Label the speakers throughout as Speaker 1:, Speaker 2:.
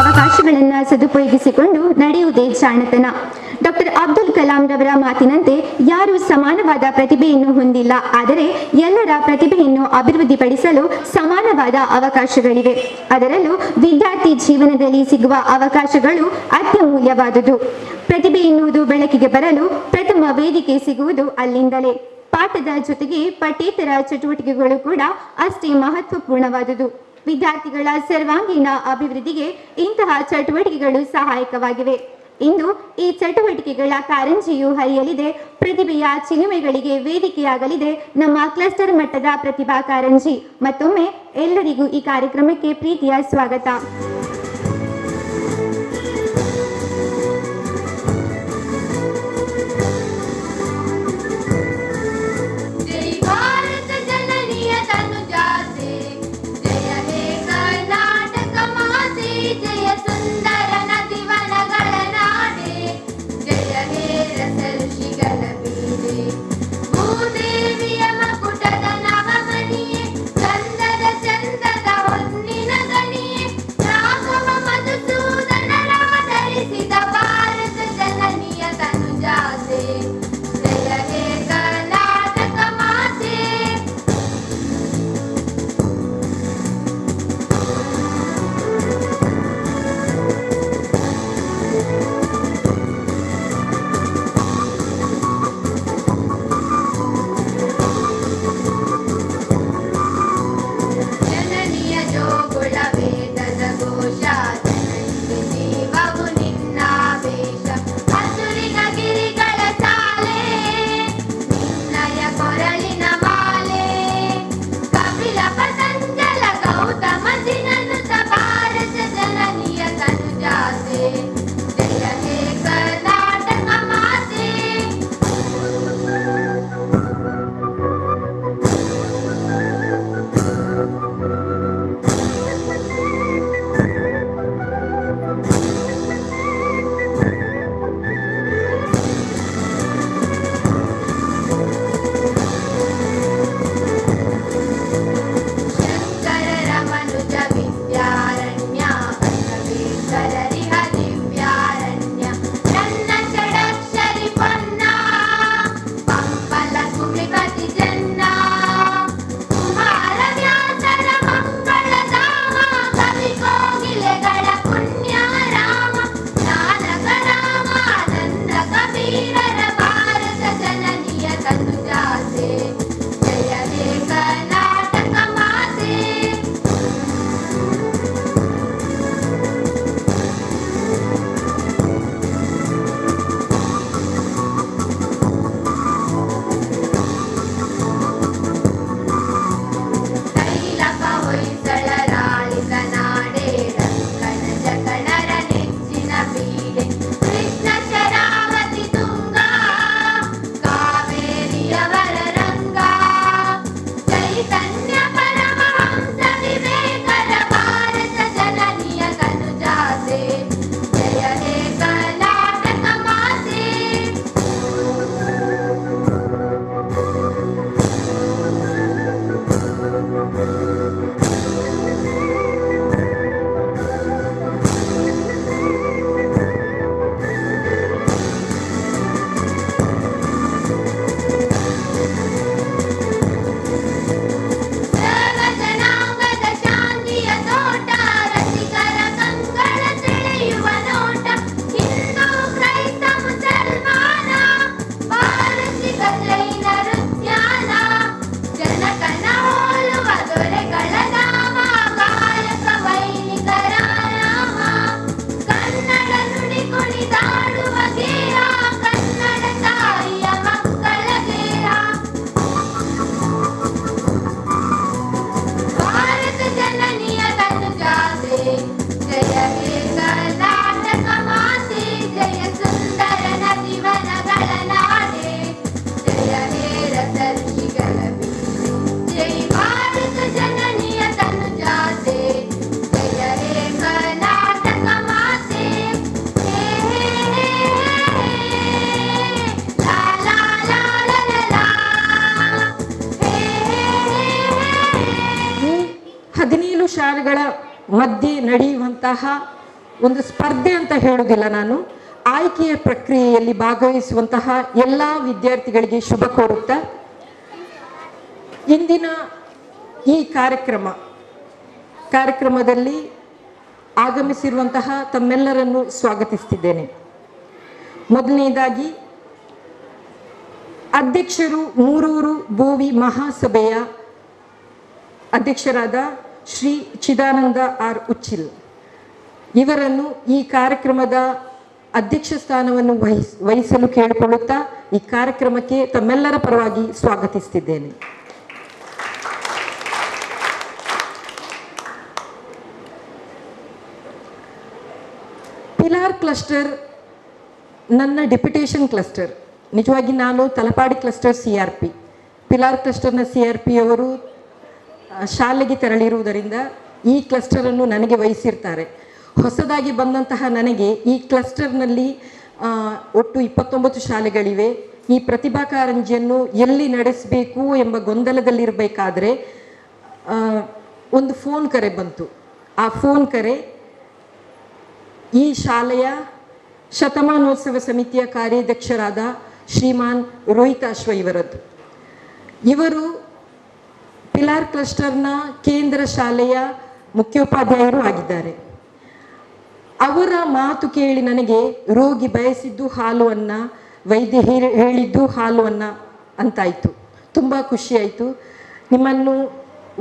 Speaker 1: ಅವಕಾಶಗಳನ್ನು ಸದುಪಯೋಗಿಸಿಕೊಂಡು ನಡೆಯುವುದೇ ಜಾಣತನ. ಡಾಕ್ಟರ್ ಅಬ್ದುಲ್ ಕಲಾಂ ರವರ ಮಾತಿನಂತೆ ಯಾರು ಸಮಾನವಾದ ಪ್ರತಿಭೆಯನ್ನು ಹೊಂದಿಲ್ಲ, ಆದರೆ ಎಲ್ಲರ ಪ್ರತಿಭೆಯನ್ನು ಅಭಿವೃದ್ಧಿಪಡಿಸಲು ಸಮಾನವಾದ ಅವಕಾಶಗಳಿವೆ. ಅದರಲ್ಲೂ ವಿದ್ಯಾರ್ಥಿ ಜೀವನದಲ್ಲಿ ಸಿಗುವ ಅವಕಾಶಗಳು ಅತ್ಯಮೂಲ್ಯವಾದುದು. ಪ್ರತಿಭೆ ಎನ್ನುವುದು ಬೆಳಕಿಗೆ ಬರಲು ಪ್ರಥಮ ವೇದಿಕೆ ಸಿಗುವುದು ಅಲ್ಲಿಂದಲೇ. ಪಾಠದ ಜೊತೆಗೆ ಪಠ್ಯೇತರ ಚಟುವಟಿಕೆಗಳು ಕೂಡ ಅಷ್ಟೇ ಮಹತ್ವಪೂರ್ಣವಾದುದು. ವಿದ್ಯಾರ್ಥಿಗಳ ಸರ್ವಾಂಗೀಣ ಅಭಿವೃದ್ಧಿಗೆ ಇಂತಹ ಚಟುವಟಿಕೆಗಳು ಸಹಾಯಕವಾಗಿವೆ. ಇಂದು ಈ ಚಟುವಟಿಕೆಗಳ ಕಾರಂಜಿಯು ಹರಿಯಲಿದೆ. ಪ್ರತಿಭೆಯ ಚಿಲುಮೆಗಳಿಗೆ ವೇದಿಕೆಯಾಗಲಿದೆ ನಮ್ಮ ಕ್ಲಸ್ಟರ್ ಮಟ್ಟದ ಪ್ರತಿಭಾ ಕಾರಂಜಿ. ಮತ್ತೊಮ್ಮೆ ಎಲ್ಲರಿಗೂ ಈ ಕಾರ್ಯಕ್ರಮಕ್ಕೆ ಪ್ರೀತಿಯ ಸ್ವಾಗತ.
Speaker 2: ಶಾಲೆಗಳ ಮಧ್ಯೆ ನಡೆಯುವಂತಹ ಒಂದು ಸ್ಪರ್ಧೆ ಅಂತ ಹೇಳುವುದಿಲ್ಲ, ನಾನು ಆಯ್ಕೆಯ ಪ್ರಕ್ರಿಯೆಯಲ್ಲಿ ಭಾಗವಹಿಸುವಂತಹ ಎಲ್ಲ ವಿದ್ಯಾರ್ಥಿಗಳಿಗೆ ಶುಭ ಕೋರುತ್ತಾ ಇಂದಿನ ಈ ಕಾರ್ಯಕ್ರಮದಲ್ಲಿ ಆಗಮಿಸಿರುವಂತಹ ತಮ್ಮೆಲ್ಲರನ್ನು ಸ್ವಾಗತಿಸುತ್ತಿದ್ದೇನೆ. ಮೊದಲನೇದಾಗಿ ಅಧ್ಯಕ್ಷರು ಮೂರೂರು ಬೋವಿ ಮಹಾಸಭೆಯ ಅಧ್ಯಕ್ಷರಾದ ಶ್ರೀ ಚಿದಾನಂದ ಆರ್ ಉಚ್ಚಿಲ್ ಇವರನ್ನು ಈ ಕಾರ್ಯಕ್ರಮದ ಅಧ್ಯಕ್ಷ ಸ್ಥಾನವನ್ನು ವಹಿಸಲು ಕೇಳಿಕೊಳ್ಳುತ್ತಾ ಈ ಕಾರ್ಯಕ್ರಮಕ್ಕೆ ತಮ್ಮೆಲ್ಲರ ಪರವಾಗಿ ಸ್ವಾಗತಿಸುತ್ತಿದ್ದೇನೆ. ಪಿಲಾರ್ ಕ್ಲಸ್ಟರ್ ನನ್ನ ಡೆಪ್ಯುಟೇಷನ್ ಕ್ಲಸ್ಟರ್. ನಿಜವಾಗಿ ನಾನು ತಲಪಾಡಿ ಕ್ಲಸ್ಟರ್ CRP, ಪಿಲಾರ್ ಕ್ಲಸ್ಟರ್ನ CRP ಅವರು ಶಾಲೆಗೆ ತೆರಳಿರುವುದರಿಂದ ಈ ಕ್ಲಸ್ಟರನ್ನು ನನಗೆ ವಹಿಸಿರ್ತಾರೆ. ಹೊಸದಾಗಿ ಬಂದಂತಹ ನನಗೆ ಈ ಕ್ಲಸ್ಟರ್ನಲ್ಲಿ ಒಟ್ಟು 29 ಶಾಲೆಗಳಿವೆ. ಈ ಪ್ರತಿಭಾ ಕಾರಂಜಿಯನ್ನು ಎಲ್ಲಿ ನಡೆಸಬೇಕು ಎಂಬ ಗೊಂದಲದಲ್ಲಿರಬೇಕಾದ್ರೆ ಒಂದು ಫೋನ್ ಕರೆ ಬಂತು. ಆ ಫೋನ್ ಕರೆ ಈ ಶಾಲೆಯ ಶತಮಾನೋತ್ಸವ ಸಮಿತಿಯ ಕಾರ್ಯಾಧ್ಯಕ್ಷರಾದ ಶ್ರೀಮಾನ್ ರೋಹಿತಾಶ್ವ ಇವರದ್ದು. ಇವರು ಪಿಲಾರ್ ಕ್ಲಸ್ಟರ್ನ ಕೇಂದ್ರ ಶಾಲೆಯ ಮುಖ್ಯೋಪಾಧ್ಯಾಯರು ಆಗಿದ್ದಾರೆ. ಅವರ ಮಾತು ಕೇಳಿ ನನಗೆ ರೋಗಿ ಬಯಸಿದ್ದು ಹಾಲು ಅನ್ನ, ವೈದ್ಯ ಹೇಳಿದ್ದು ಹಾಲು ಅನ್ನ ಅಂತಾಯಿತು. ತುಂಬ ಖುಷಿಯಾಯಿತು. ನಿಮ್ಮನ್ನು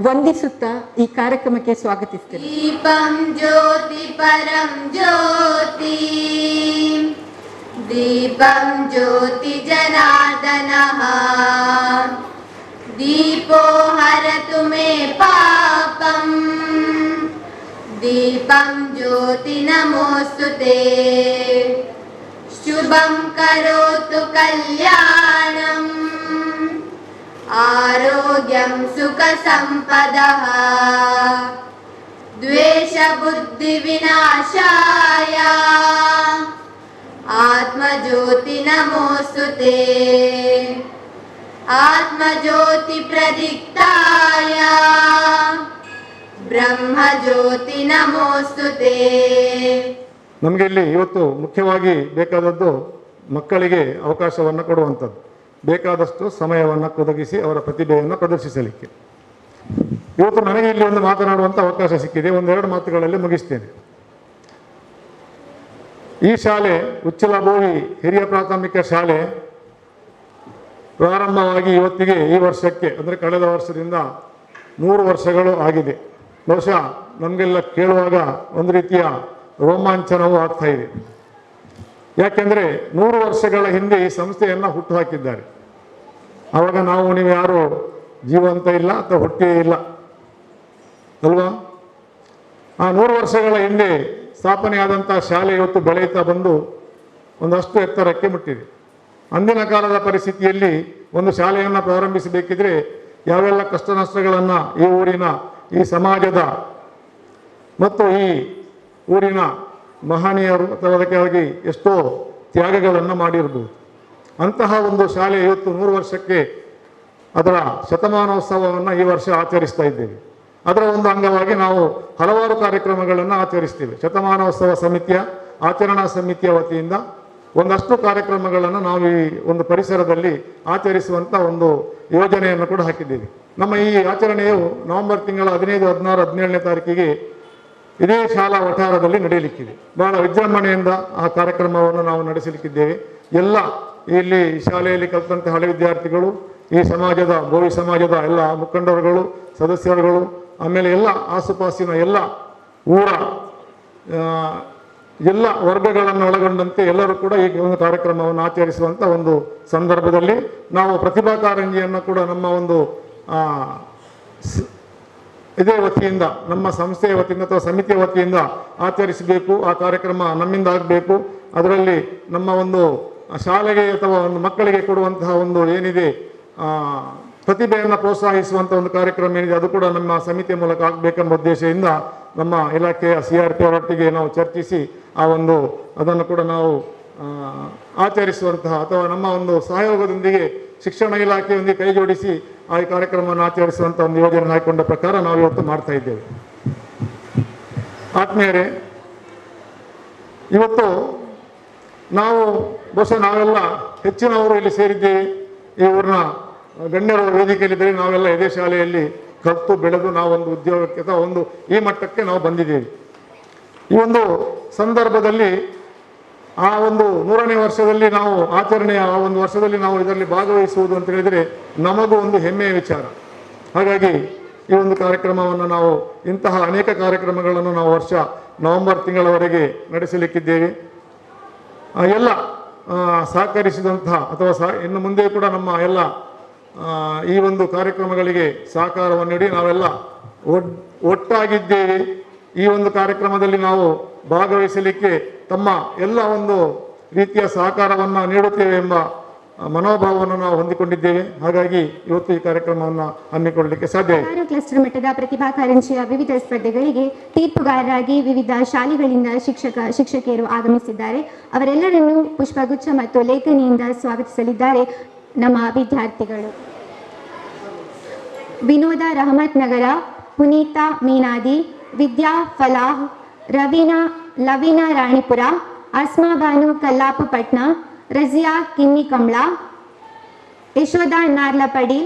Speaker 2: ವಂದಿಸುತ್ತಾ ಈ ಕಾರ್ಯಕ್ರಮಕ್ಕೆ ಸ್ವಾಗತಿಸ್ತೇನೆ.
Speaker 3: ದೀಪಂ ಜ್ಯೋತಿ ಪರಂ ಜ್ಯೋತಿ, ದೀಪಂ ಜ್ಯೋತಿ ಜನಾರ್ದನಃ, ದೀಪೋ ಹರತು ಮೇ ಪಾಪಂ, ದೀಪಂ ಜ್ಯೋತಿ ನಮೋಸ್ತುತೇ, ಶುಭಂ ಕರೋತು ಕಲ್ಯಾಣಂ, ಆರೋಗ್ಯಂ ಸುಖ ಸಂಪದಃ, ದ್ವೇಷ ಬುದ್ಧಿ ವಿನಾಶಾಯ, ಆತ್ಮಜ್ಯೋತಿ ನಮೋಸ್ತುತೇ, ಆತ್ಮಜ್ಯೋತಿ ಪ್ರದೀಪ್ತಾಯ, ಬ್ರಹ್ಮಜ್ಯೋತಿ ನಮೋಸ್ತುತೇ.
Speaker 4: ನಮಗೆ ಇಲ್ಲಿ ಇವತ್ತು ಮುಖ್ಯವಾಗಿ ಬೇಕಾದದ್ದು ಮಕ್ಕಳಿಗೆ ಅವಕಾಶವನ್ನು ಕೊಡುವಂಥದ್ದು, ಬೇಕಾದಷ್ಟು ಸಮಯವನ್ನು ಒದಗಿಸಿ ಅವರ ಪ್ರತಿಭೆಯನ್ನು ಪ್ರದರ್ಶಿಸಲಿಕ್ಕೆ. ಇವತ್ತು ನನಗೆ ಇಲ್ಲಿ ಒಂದು ಮಾತನಾಡುವಂಥ ಅವಕಾಶ ಸಿಕ್ಕಿದೆ. ಒಂದೆರಡು ಮಾತುಗಳಲ್ಲಿ ಮುಗಿಸ್ತೇನೆ. ಈ ಶಾಲೆ ಉಚ್ಚಿಲ ಬೋವಿ ಹಿರಿಯ ಪ್ರಾಥಮಿಕ ಶಾಲೆ ಪ್ರಾರಂಭವಾಗಿ ಇವತ್ತಿಗೆ ಈ ವರ್ಷಕ್ಕೆ ಅಂದರೆ ಕಳೆದ ವರ್ಷದಿಂದ 100 ವರ್ಷಗಳು ಆಗಿದೆ. ಬಹುಶಃ ನಮಗೆಲ್ಲ ಕೇಳುವಾಗ ಒಂದು ರೀತಿಯ ರೋಮಾಂಚನವೂ ಆಗ್ತಾ ಇದೆ. ಯಾಕೆಂದರೆ 100 ವರ್ಷಗಳ ಹಿಂದೆ ಈ ಸಂಸ್ಥೆಯನ್ನು ಹುಟ್ಟುಹಾಕಿದ್ದಾರೆ. ಆವಾಗ ನೀವು ಯಾರು ಜೀವಂತ ಇಲ್ಲ ಅಥವಾ ಹುಟ್ಟಿಯೇ ಇಲ್ಲ ಅಲ್ವಾ? ಆ 100 ವರ್ಷಗಳ ಹಿಂದೆ ಸ್ಥಾಪನೆಯಾದಂಥ ಶಾಲೆ ಇವತ್ತು ಬೆಳೆಯುತ್ತಾ ಬಂದು ಒಂದಷ್ಟು ಎತ್ತರಕ್ಕೆ ಮುಟ್ಟಿದೆ. ಅಂದಿನ ಕಾಲದ ಪರಿಸ್ಥಿತಿಯಲ್ಲಿ ಒಂದು ಶಾಲೆಯನ್ನು ಪ್ರಾರಂಭಿಸಬೇಕಿದ್ರೆ ಯಾವೆಲ್ಲ ಕಷ್ಟ ನಷ್ಟಗಳನ್ನು ಈ ಊರಿನ, ಈ ಸಮಾಜದ ಮತ್ತು ಈ ಊರಿನ ಮಹನೀಯರು ಅಥವಾ ಅದಕ್ಕಾಗಿ ಎಷ್ಟೋ ತ್ಯಾಗಗಳನ್ನು ಮಾಡಿರ್ಬೋದು. ಅಂತಹ ಒಂದು ಶಾಲೆ ಇವತ್ತು 100 ವರ್ಷಕ್ಕೆ ಅದರ ಶತಮಾನೋತ್ಸವವನ್ನು ಈ ವರ್ಷ ಆಚರಿಸ್ತಾ ಇದ್ದೇವೆ. ಅದರ ಒಂದು ಅಂಗವಾಗಿ ನಾವು ಹಲವಾರು ಕಾರ್ಯಕ್ರಮಗಳನ್ನು ಆಚರಿಸ್ತೇವೆ. ಶತಮಾನೋತ್ಸವ ಸಮಿತಿಯ ಆಚರಣಾ ಸಮಿತಿಯ ವತಿಯಿಂದ ಒಂದಷ್ಟು ಕಾರ್ಯಕ್ರಮಗಳನ್ನು ನಾವು ಈ ಒಂದು ಪರಿಸರದಲ್ಲಿ ಆಚರಿಸುವಂಥ ಒಂದು ಯೋಜನೆಯನ್ನು ಕೂಡ ಹಾಕಿದ್ದೇವೆ. ನಮ್ಮ ಈ ಆಚರಣೆಯು ನವೆಂಬರ್ ತಿಂಗಳ 15, 16, 17ನೇ ತಾರೀಕಿಗೆ ಇದೇ ಶಾಲಾ ವಠಾರದಲ್ಲಿ ನಡೆಯಲಿಕ್ಕಿದೆ. ಬಹಳ ವಿಜೃಂಭಣೆಯಿಂದ ಆ ಕಾರ್ಯಕ್ರಮವನ್ನು ನಾವು ನಡೆಸಲಿಕ್ಕಿದ್ದೇವೆ. ಎಲ್ಲ ಇಲ್ಲಿ ಶಾಲೆಯಲ್ಲಿ ಕಲಿತಂಥ ಹಳೆ ವಿದ್ಯಾರ್ಥಿಗಳು, ಈ ಸಮಾಜದ ಬೋವಿ ಸಮಾಜದ ಎಲ್ಲ ಮುಖಂಡರುಗಳು, ಸದಸ್ಯರುಗಳು, ಆಮೇಲೆ ಎಲ್ಲ ಆಸುಪಾಸಿನ ಎಲ್ಲ ಊರ ಎಲ್ಲ ವರ್ಗಗಳನ್ನು ಒಳಗೊಂಡಂತೆ ಎಲ್ಲರೂ ಕೂಡ ಈ ಒಂದು ಕಾರ್ಯಕ್ರಮವನ್ನು ಆಚರಿಸುವಂಥ ಒಂದು ಸಂದರ್ಭದಲ್ಲಿ ನಾವು ಪ್ರತಿಭಾ ಕಾರಂಜಿಯನ್ನು ಕೂಡ ನಮ್ಮ ಒಂದು ಇದೇ ವತಿಯಿಂದ, ನಮ್ಮ ಸಂಸ್ಥೆಯ ವತಿಯಿಂದ ಅಥವಾ ಸಮಿತಿಯ ವತಿಯಿಂದ ಆಚರಿಸಬೇಕು. ಆ ಕಾರ್ಯಕ್ರಮ ನಮ್ಮಿಂದ ಆಗಬೇಕು. ಅದರಲ್ಲಿ ನಮ್ಮ ಒಂದು ಶಾಲೆಗೆ ಅಥವಾ ಒಂದು ಮಕ್ಕಳಿಗೆ ಕೊಡುವಂತಹ ಒಂದು ಏನಿದೆ ಪ್ರತಿಭೆಯನ್ನು ಪ್ರೋತ್ಸಾಹಿಸುವಂಥ ಒಂದು ಕಾರ್ಯಕ್ರಮ ಏನಿದೆ ಅದು ಕೂಡ ನಮ್ಮ ಸಮಿತಿಯ ಮೂಲಕ ಆಗಬೇಕೆಂಬ ಉದ್ದೇಶದಿಂದ ನಮ್ಮ ಇಲಾಖೆಯ CRP ಅವರೊಟ್ಟಿಗೆ ನಾವು ಚರ್ಚಿಸಿ ಆ ಒಂದು ಅದನ್ನು ಕೂಡ ನಾವು ಆಚರಿಸುವಂತಹ ಅಥವಾ ನಮ್ಮ ಒಂದು ಸಹಯೋಗದೊಂದಿಗೆ ಶಿಕ್ಷಣ ಇಲಾಖೆಯೊಂದಿಗೆ ಕೈ ಜೋಡಿಸಿ ಆ ಕಾರ್ಯಕ್ರಮವನ್ನು ಆಚರಿಸುವಂಥ ಒಂದು ಯೋಜನೆ ಹಾಕಿಕೊಂಡ ಪ್ರಕಾರ ನಾವು ಇವತ್ತು ಮಾಡ್ತಾ ಇದ್ದೇವೆ. ಆತ್ಮೀಯರೇ, ಇವತ್ತು ನಾವು ಬಹುಶಃ ನಾವೆಲ್ಲ ಹೆಚ್ಚಿನವರು ಇಲ್ಲಿ ಸೇರಿದ್ದೀವಿ. ಈ ಊರಿನ ಗಣ್ಯರ ವೇದಿಕೆಯಲ್ಲಿದ್ದರೆ ನಾವೆಲ್ಲ ಇದೇ ಶಾಲೆಯಲ್ಲಿ ಕಲಿತು ಬೆಳೆದು ನಾವೊಂದು ಉದ್ಯೋಗಕ್ಕೆ ಅಥವಾ ಒಂದು ಈ ಮಟ್ಟಕ್ಕೆ ನಾವು ಬಂದಿದ್ದೀವಿ. ಈ ಒಂದು ಸಂದರ್ಭದಲ್ಲಿ ಆ ಒಂದು 100ನೇ ವರ್ಷದಲ್ಲಿ ನಾವು ಆಚರಣೆಯ ಆ ಒಂದು ವರ್ಷದಲ್ಲಿ ನಾವು ಇದರಲ್ಲಿ ಭಾಗವಹಿಸುವುದು ಅಂತ ಹೇಳಿದರೆ ನಮಗೂ ಒಂದು ಹೆಮ್ಮೆಯ ವಿಚಾರ. ಹಾಗಾಗಿ ಈ ಒಂದು ಕಾರ್ಯಕ್ರಮವನ್ನು ನಾವು ಇಂತಹ ಅನೇಕ ಕಾರ್ಯಕ್ರಮಗಳನ್ನು ನಾವು ವರ್ಷ ನವೆಂಬರ್ ತಿಂಗಳವರೆಗೆ ನಡೆಸಲಿಕ್ಕಿದ್ದೇವೆ. ಎಲ್ಲ ಸಹಕರಿಸಿದಂತಹ ಅಥವಾ ಇನ್ನು ಮುಂದೆ ಕೂಡ ನಮ್ಮ ಎಲ್ಲ ಈ ಒಂದು ಕಾರ್ಯಕ್ರಮಗಳಿಗೆ ಸಹಕಾರವನ್ನು ನೀಡಿ ನಾವೆಲ್ಲ ಒಟ್ಟಾಗಿದ್ದೇವೆ. ಈ ಒಂದು ಕಾರ್ಯಕ್ರಮದಲ್ಲಿ ನಾವು ಭಾಗವಹಿಸಲಿಕ್ಕೆ ತಮ್ಮ ಎಲ್ಲ ಒಂದು ರೀತಿಯ ಸಹಕಾರವನ್ನು ನೀಡುತ್ತೇವೆ ಎಂಬ ಮನೋಭಾವವನ್ನು ನಾವು ಹೊಂದಿಕೊಂಡಿದ್ದೇವೆ. ಹಾಗಾಗಿ ಇವತ್ತು ಈ ಕಾರ್ಯಕ್ರಮವನ್ನು ಹಮ್ಮಿಕೊಳ್ಳಲಿಕ್ಕೆ ಸಾಧ್ಯ ಇದೆ.
Speaker 1: 6 ಕ್ಲಸ್ಟರ್ ಮಟ್ಟದ ಪ್ರತಿಭಾ ಕಾರಂಜಿಯ ವಿವಿಧ ಸ್ಪರ್ಧೆಗಳಿಗೆ ತೀರ್ಪುಗಾರರಾಗಿ ವಿವಿಧ ಶಾಲೆಗಳಿಂದ ಶಿಕ್ಷಕಿಯರು ಆಗಮಿಸಿದ್ದಾರೆ. ಅವರೆಲ್ಲರನ್ನೂ ಪುಷ್ಪಗುಚ್ಛ ಮತ್ತು ಲೇಖನಿಯಿಂದ ಸ್ವಾಗತಿಸಲಿದ್ದಾರೆ ನಮ್ಮ ವಿದ್ಯಾರ್ಥಿಗಳು. ವಿನೋದ ರಹಮತ್ ನಗರ, ಪುನೀತಾ ಮೀನಾದಿ, ವಿದ್ಯಾ ಫಲಾಹ್, ಲವೀನಾ ರಾಣಿಪುರ, ಅಸ್ಮಾ ಬಾನು ಕಲ್ಲಾಪು ಪಟ್ನ, ರಜಿಯಾ ಕಿನ್ನಿ ಕಮಲಾ, ಯಶೋಧ ನಾರ್ಲಪಡಿ,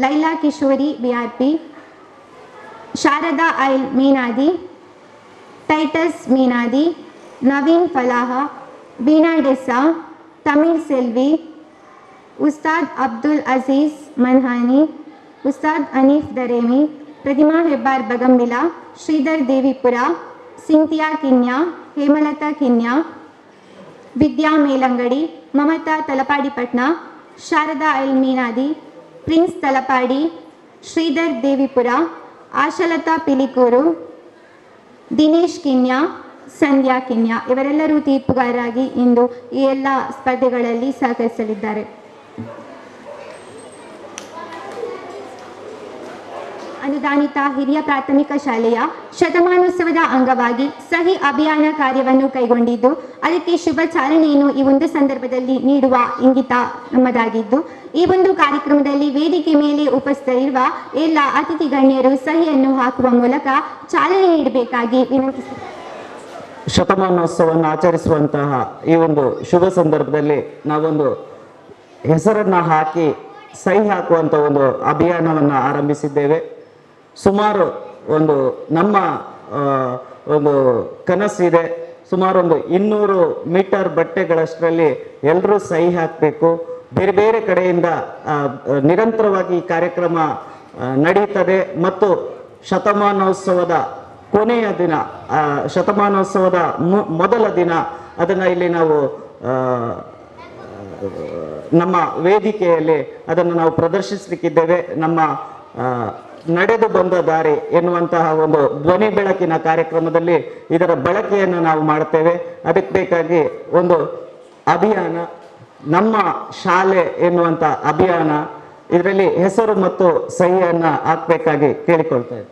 Speaker 1: ಲೈಲಾ ಕಿಶೋರಿ ವಿಆರ್ಪಿ, ಶಾರದಾ ಐಲ್ ಮೀನಾದಿ, ಟೈಟಸ್ ಮೀನಾದಿ, ನವೀನ್ ಫಲಾಹ, ಬೀನಾ ಡೆಸ್ಸಾ, ತಮಿಳ್ ಸೆಲ್ವಿ, ಉಸ್ತಾದ್ ಅಬ್ದುಲ್ ಅಜೀಜ್ ಮನ್ಹಾನಿ, ಉಸ್ತಾದ್ ಅನೀಫ್ ದರೇಮಿ, ಪ್ರತಿಮಾ ಹೆಬ್ಬಾರ್ ಬಗಂಬಿಲಾ, ಶ್ರೀಧರ್ ದೇವಿಪುರ, ಸಿಂಥಿಯಾ ಕಿನ್ಯಾ, ಹೇಮಲತಾ ಕಿನ್ಯಾ, ವಿದ್ಯಾ ಮೇಲಂಗಡಿ, ಮಮತಾ ತಲಪಾಡಿಪಟ್ನ, ಶಾರದಾ ಐಲ್ ಮೀನಾದಿ, ಪ್ರಿನ್ಸ್ ತಲಪಾಡಿ, ಶ್ರೀಧರ್ ದೇವಿಪುರ, ಆಶಲತಾ ಪಿಲಿಕೂರು, ದಿನೇಶ್ ಕಿನ್ಯಾ, ಸಂಧ್ಯಾ ಕಿನ್ಯಾ ಇವರೆಲ್ಲರೂ ತೀರ್ಪುಗಾರರಾಗಿ ಇಂದು ಈ ಎಲ್ಲ ಸ್ಪರ್ಧೆಗಳಲ್ಲಿ ಸಹಕರಿಸಲಿದ್ದಾರೆ. ಅನುದಾನಿತ ಹಿರಿಯ ಪ್ರಾಥಮಿಕ ಶಾಲೆಯ ಶತಮಾನೋತ್ಸವದ ಅಂಗವಾಗಿ ಸಹಿ ಅಭಿಯಾನ ಕಾರ್ಯವನ್ನು ಕೈಗೊಂಡಿದ್ದು ಅದಕ್ಕೆ ಶುಭ ಚಾಲನೆಯನ್ನು ಈ ಒಂದು ಸಂದರ್ಭದಲ್ಲಿ ನೀಡುವ ಇಂಗಿತ ನಮ್ಮದಾಗಿದ್ದು, ಈ ಒಂದು ಕಾರ್ಯಕ್ರಮದಲ್ಲಿ ವೇದಿಕೆ ಮೇಲೆ ಉಪಸ್ಥಿತರಿರುವ ಎಲ್ಲ ಅತಿಥಿ ಗಣ್ಯರು ಸಹಿಯನ್ನು ಹಾಕುವ ಮೂಲಕ ಚಾಲನೆ ನೀಡಬೇಕಾಗಿ ವಿನಂತಿಸುತ್ತಾರೆ.
Speaker 5: ಶತಮಾನೋತ್ಸವವನ್ನು ಆಚರಿಸುವಂತಹ ಈ ಒಂದು ಶುಭ ಸಂದರ್ಭದಲ್ಲಿ ನಾವೊಂದು ಹೆಸರನ್ನು ಹಾಕಿ ಸಹಿ ಹಾಕುವಂಥ ಒಂದು ಅಭಿಯಾನವನ್ನು ಆರಂಭಿಸಿದ್ದೇವೆ. ಸುಮಾರು ಒಂದು ನಮ್ಮ ಒಂದು ಕನಸಿದೆ, ಸುಮಾರು ಒಂದು 200 ಮೀಟರ್ ಬಟ್ಟೆಗಳಷ್ಟರಲ್ಲಿ ಎಲ್ಲರೂ ಸಹಿ ಹಾಕಬೇಕು. ಬೇರೆ ಬೇರೆ ಕಡೆಯಿಂದ ನಿರಂತರವಾಗಿ ಈ ಕಾರ್ಯಕ್ರಮ ನಡೀತದೆ ಮತ್ತು ಶತಮಾನೋತ್ಸವದ ಕೊನೆಯ ದಿನ, ಶತಮಾನೋತ್ಸವದ ಮೊದಲ ದಿನ ಅದನ್ನು ಇಲ್ಲಿ ನಾವು ನಮ್ಮ ವೇದಿಕೆಯಲ್ಲಿ ಅದನ್ನು ನಾವು ಪ್ರದರ್ಶಿಸಲಿಕ್ಕಿದ್ದೇವೆ. ನಮ್ಮ ನಡೆದು ಬಂದ ದಾರಿ ಎನ್ನುವಂತಹ ಒಂದು ಧ್ವನಿ ಬೆಳಕಿನ ಕಾರ್ಯಕ್ರಮದಲ್ಲಿ ಇದರ ಬಳಕೆಯನ್ನು ನಾವು ಮಾಡ್ತೇವೆ. ಅದಕ್ಕೆ ಬೇಕಾಗಿ ಒಂದು ಅಭಿಯಾನ, ನಮ್ಮ ಶಾಲೆ ಎನ್ನುವಂಥ ಅಭಿಯಾನ, ಇದರಲ್ಲಿ ಹೆಸರು ಮತ್ತು ಸಹಿಯನ್ನು ಹಾಕಬೇಕಾಗಿ ಕೇಳಿಕೊಳ್ತೇವೆ.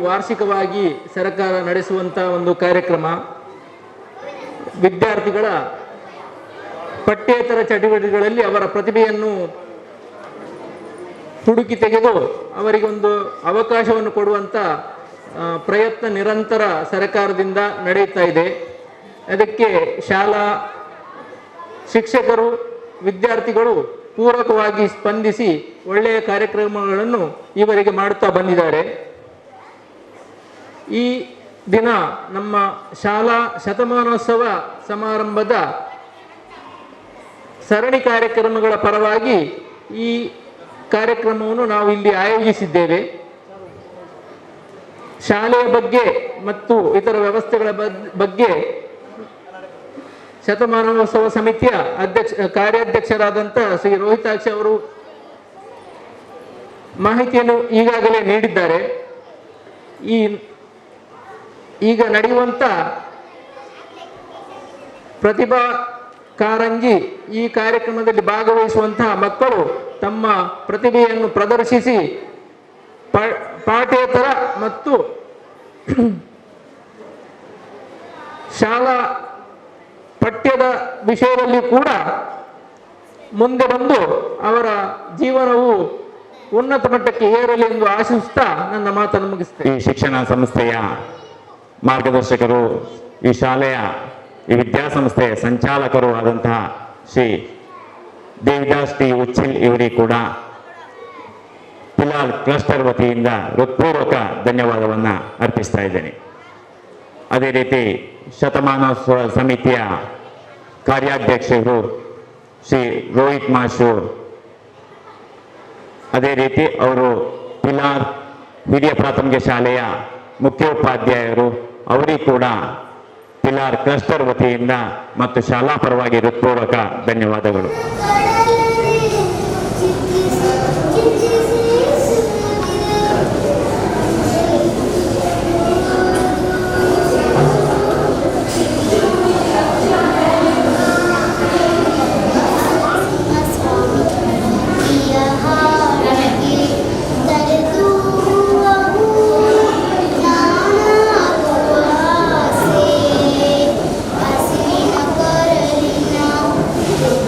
Speaker 6: ವಾರ್ಷಿಕವಾಗಿ ಸರ್ಕಾರ ನಡೆಸುವಂಥ ಒಂದು ಕಾರ್ಯಕ್ರಮ. ವಿದ್ಯಾರ್ಥಿಗಳ ಪಠ್ಯೇತರ ಚಟುವಟಿಕೆಗಳಲ್ಲಿ ಅವರ ಪ್ರತಿಭೆಯನ್ನು ಹುಡುಕಿ ತೆಗೆದು ಅವರಿಗೊಂದು ಅವಕಾಶವನ್ನು ಕೊಡುವಂಥ ಪ್ರಯತ್ನ ನಿರಂತರ ಸರ್ಕಾರದಿಂದ ನಡೆಯುತ್ತಾ ಇದೆ. ಅದಕ್ಕೆ ಶಾಲಾ ಶಿಕ್ಷಕರು, ವಿದ್ಯಾರ್ಥಿಗಳು ಪೂರಕವಾಗಿ ಸ್ಪಂದಿಸಿ ಒಳ್ಳೆಯ ಕಾರ್ಯಕ್ರಮಗಳನ್ನು ಈವರೆಗೆ ಮಾಡುತ್ತಾ ಬಂದಿದ್ದಾರೆ. ಈ ದಿನ ನಮ್ಮ ಶಾಲಾ ಶತಮಾನೋತ್ಸವ ಸಮಾರಂಭದ ಸರಣಿ ಕಾರ್ಯಕ್ರಮಗಳ ಪರವಾಗಿ ಈ ಕಾರ್ಯಕ್ರಮವನ್ನು ನಾವು ಇಲ್ಲಿ ಆಯೋಜಿಸಿದ್ದೇವೆ. ಶಾಲೆಯ ಬಗ್ಗೆ ಮತ್ತು ಇತರ ವ್ಯವಸ್ಥೆಗಳ ಬಗ್ಗೆ ಶತಮಾನೋತ್ಸವ ಸಮಿತಿಯ ಕಾರ್ಯಾಧ್ಯಕ್ಷರಾದಂಥ ಶ್ರೀ ರೋಹಿತಾಕ್ಷ ಅವರು ಮಾಹಿತಿಯನ್ನು ಈಗಾಗಲೇ ನೀಡಿದ್ದಾರೆ. ಈಗ ನಡೆಯುವಂಥ ಪ್ರತಿಭಾ ಕಾರಂಜಿ ಈ ಕಾರ್ಯಕ್ರಮದಲ್ಲಿ ಭಾಗವಹಿಸುವಂತಹ ಮಕ್ಕಳು ತಮ್ಮ ಪ್ರತಿಭೆಯನ್ನು ಪ್ರದರ್ಶಿಸಿ ಪಾಠ್ಯೇತರ ಮತ್ತು ಶಾಲಾ ಪಠ್ಯದ ವಿಷಯದಲ್ಲಿ ಕೂಡ ಮುಂದೆ ಬಂದು ಅವರ ಜೀವನವು ಉನ್ನತ ಮಟ್ಟಕ್ಕೆ ಏರಲಿ ಎಂದು ಆಶಿಸುತ್ತಾ ನನ್ನ ಮಾತನ್ನು ಮುಗಿಸ್ತೇನೆ.
Speaker 7: ಈ ಶಿಕ್ಷಣ ಸಂಸ್ಥೆಯ ಮಾರ್ಗದರ್ಶಕರು, ಈ ಶಾಲೆಯ ಈ ವಿದ್ಯಾಸಂಸ್ಥೆಯ ಸಂಚಾಲಕರು ಆದಂತಹ ಶ್ರೀ ದೇವಿದಾಸ್ ಟಿ ಉಚ್ಚಿಲ್ ಇವರಿಗೆ ಕೂಡ ಪಿಲಾರ್ ಕ್ಲಸ್ಟರ್ ವತಿಯಿಂದ ಹೃತ್ಪೂರ್ವಕ ಧನ್ಯವಾದವನ್ನು ಅರ್ಪಿಸ್ತಾ ಇದ್ದೇನೆ. ಅದೇ ರೀತಿ ಶತಮಾನೋತ್ಸವ ಸಮಿತಿಯ ಕಾರ್ಯಾಧ್ಯಕ್ಷರು ಶ್ರೀ ರೋಹಿತ್ ಮಾಶೂರ್, ಅದೇ ರೀತಿ ಅವರು ಪಿಲಾರ್ ಹಿರಿಯ ಪ್ರಾಥಮಿಕ ಶಾಲೆಯ ಮುಖ್ಯೋಪಾಧ್ಯಾಯರು, ಅವರಿಗೂ ಕೂಡ ಪಿಲಾರ್ ಕ್ಲಸ್ಟರ್ ವತಿಯಿಂದ ಮತ್ತು ಶಾಲಾ ಪರವಾಗಿ ಹೃತ್ಪೂರ್ವಕ ಧನ್ಯವಾದಗಳು.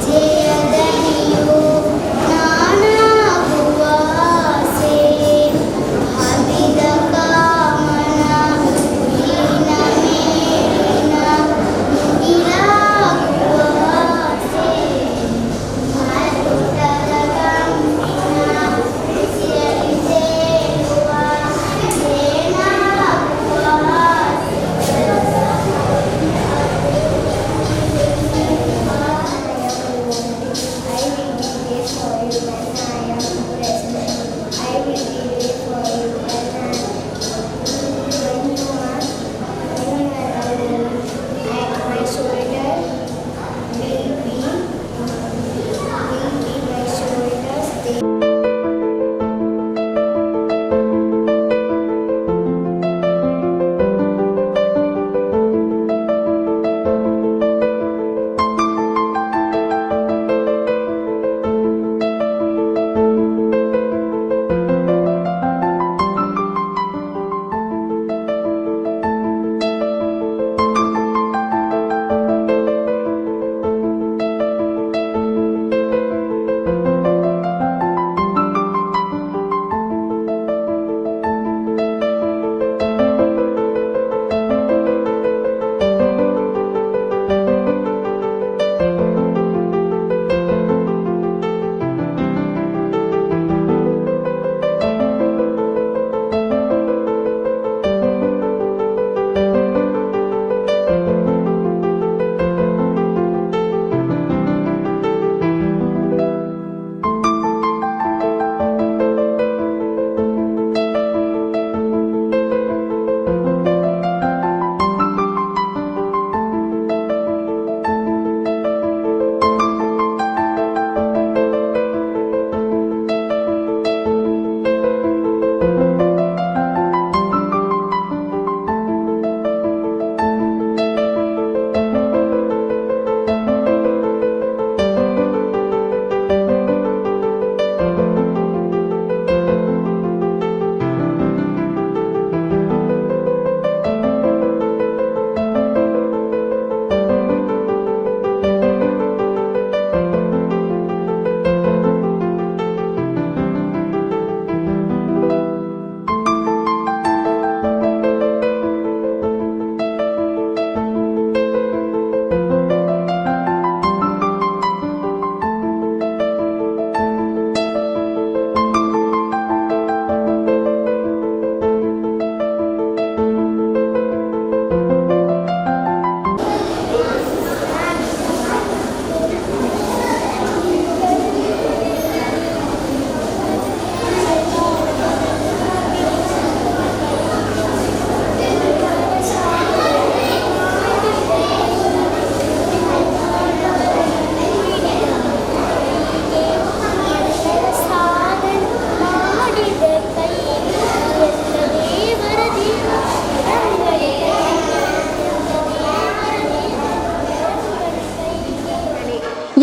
Speaker 8: ಜಯದನಿಯು ನಾನಾಗುವ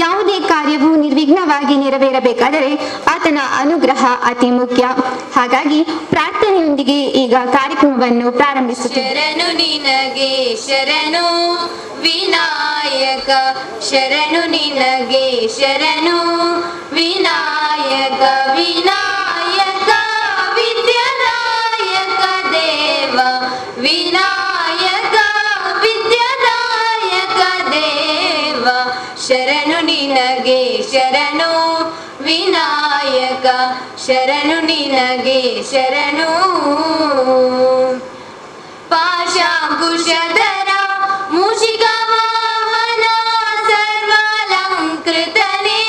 Speaker 1: ಯಾವುದೇ ಕಾರ್ಯವು ನಿರ್ವಿಘ್ನವಾಗಿ ನೆರವೇರಬೇಕಾದರೆ ಆತನ ಅನುಗ್ರಹ ಅತಿ ಮುಖ್ಯ. ಹಾಗಾಗಿ ಪ್ರಾರ್ಥನೆಯೊಂದಿಗೆ ಈಗ ಕಾರ್ಯಕ್ರಮವನ್ನು ಪ್ರಾರಂಭಿಸುತ್ತೇವೆ.
Speaker 3: ಶರಣು ನಿನಗೆ ಶರಣು ವಿನಾಯಕ, ಶರಣು ನಿನಗೆ ಶರಣು ವಿನಾಯಕ, ವಿನಾಯಕ ವಿದ್ಯಾದಾಯಕ ದೇವ, ವಿನಾಯಕ ವಿದ್ಯಾದಾಯಕ ದೇವ, ಶರಣು ನಿನಗೆ ಶರಣು ವಿನಾಯಕ, ಶರಣು ನಿನಗೆ ಶರಣು. ಪಾಶಾಂಕುಶಧರ ಮೂಷಿಕ ವಾಹನ ಸರ್ವಾಲಂಕೃತನೇ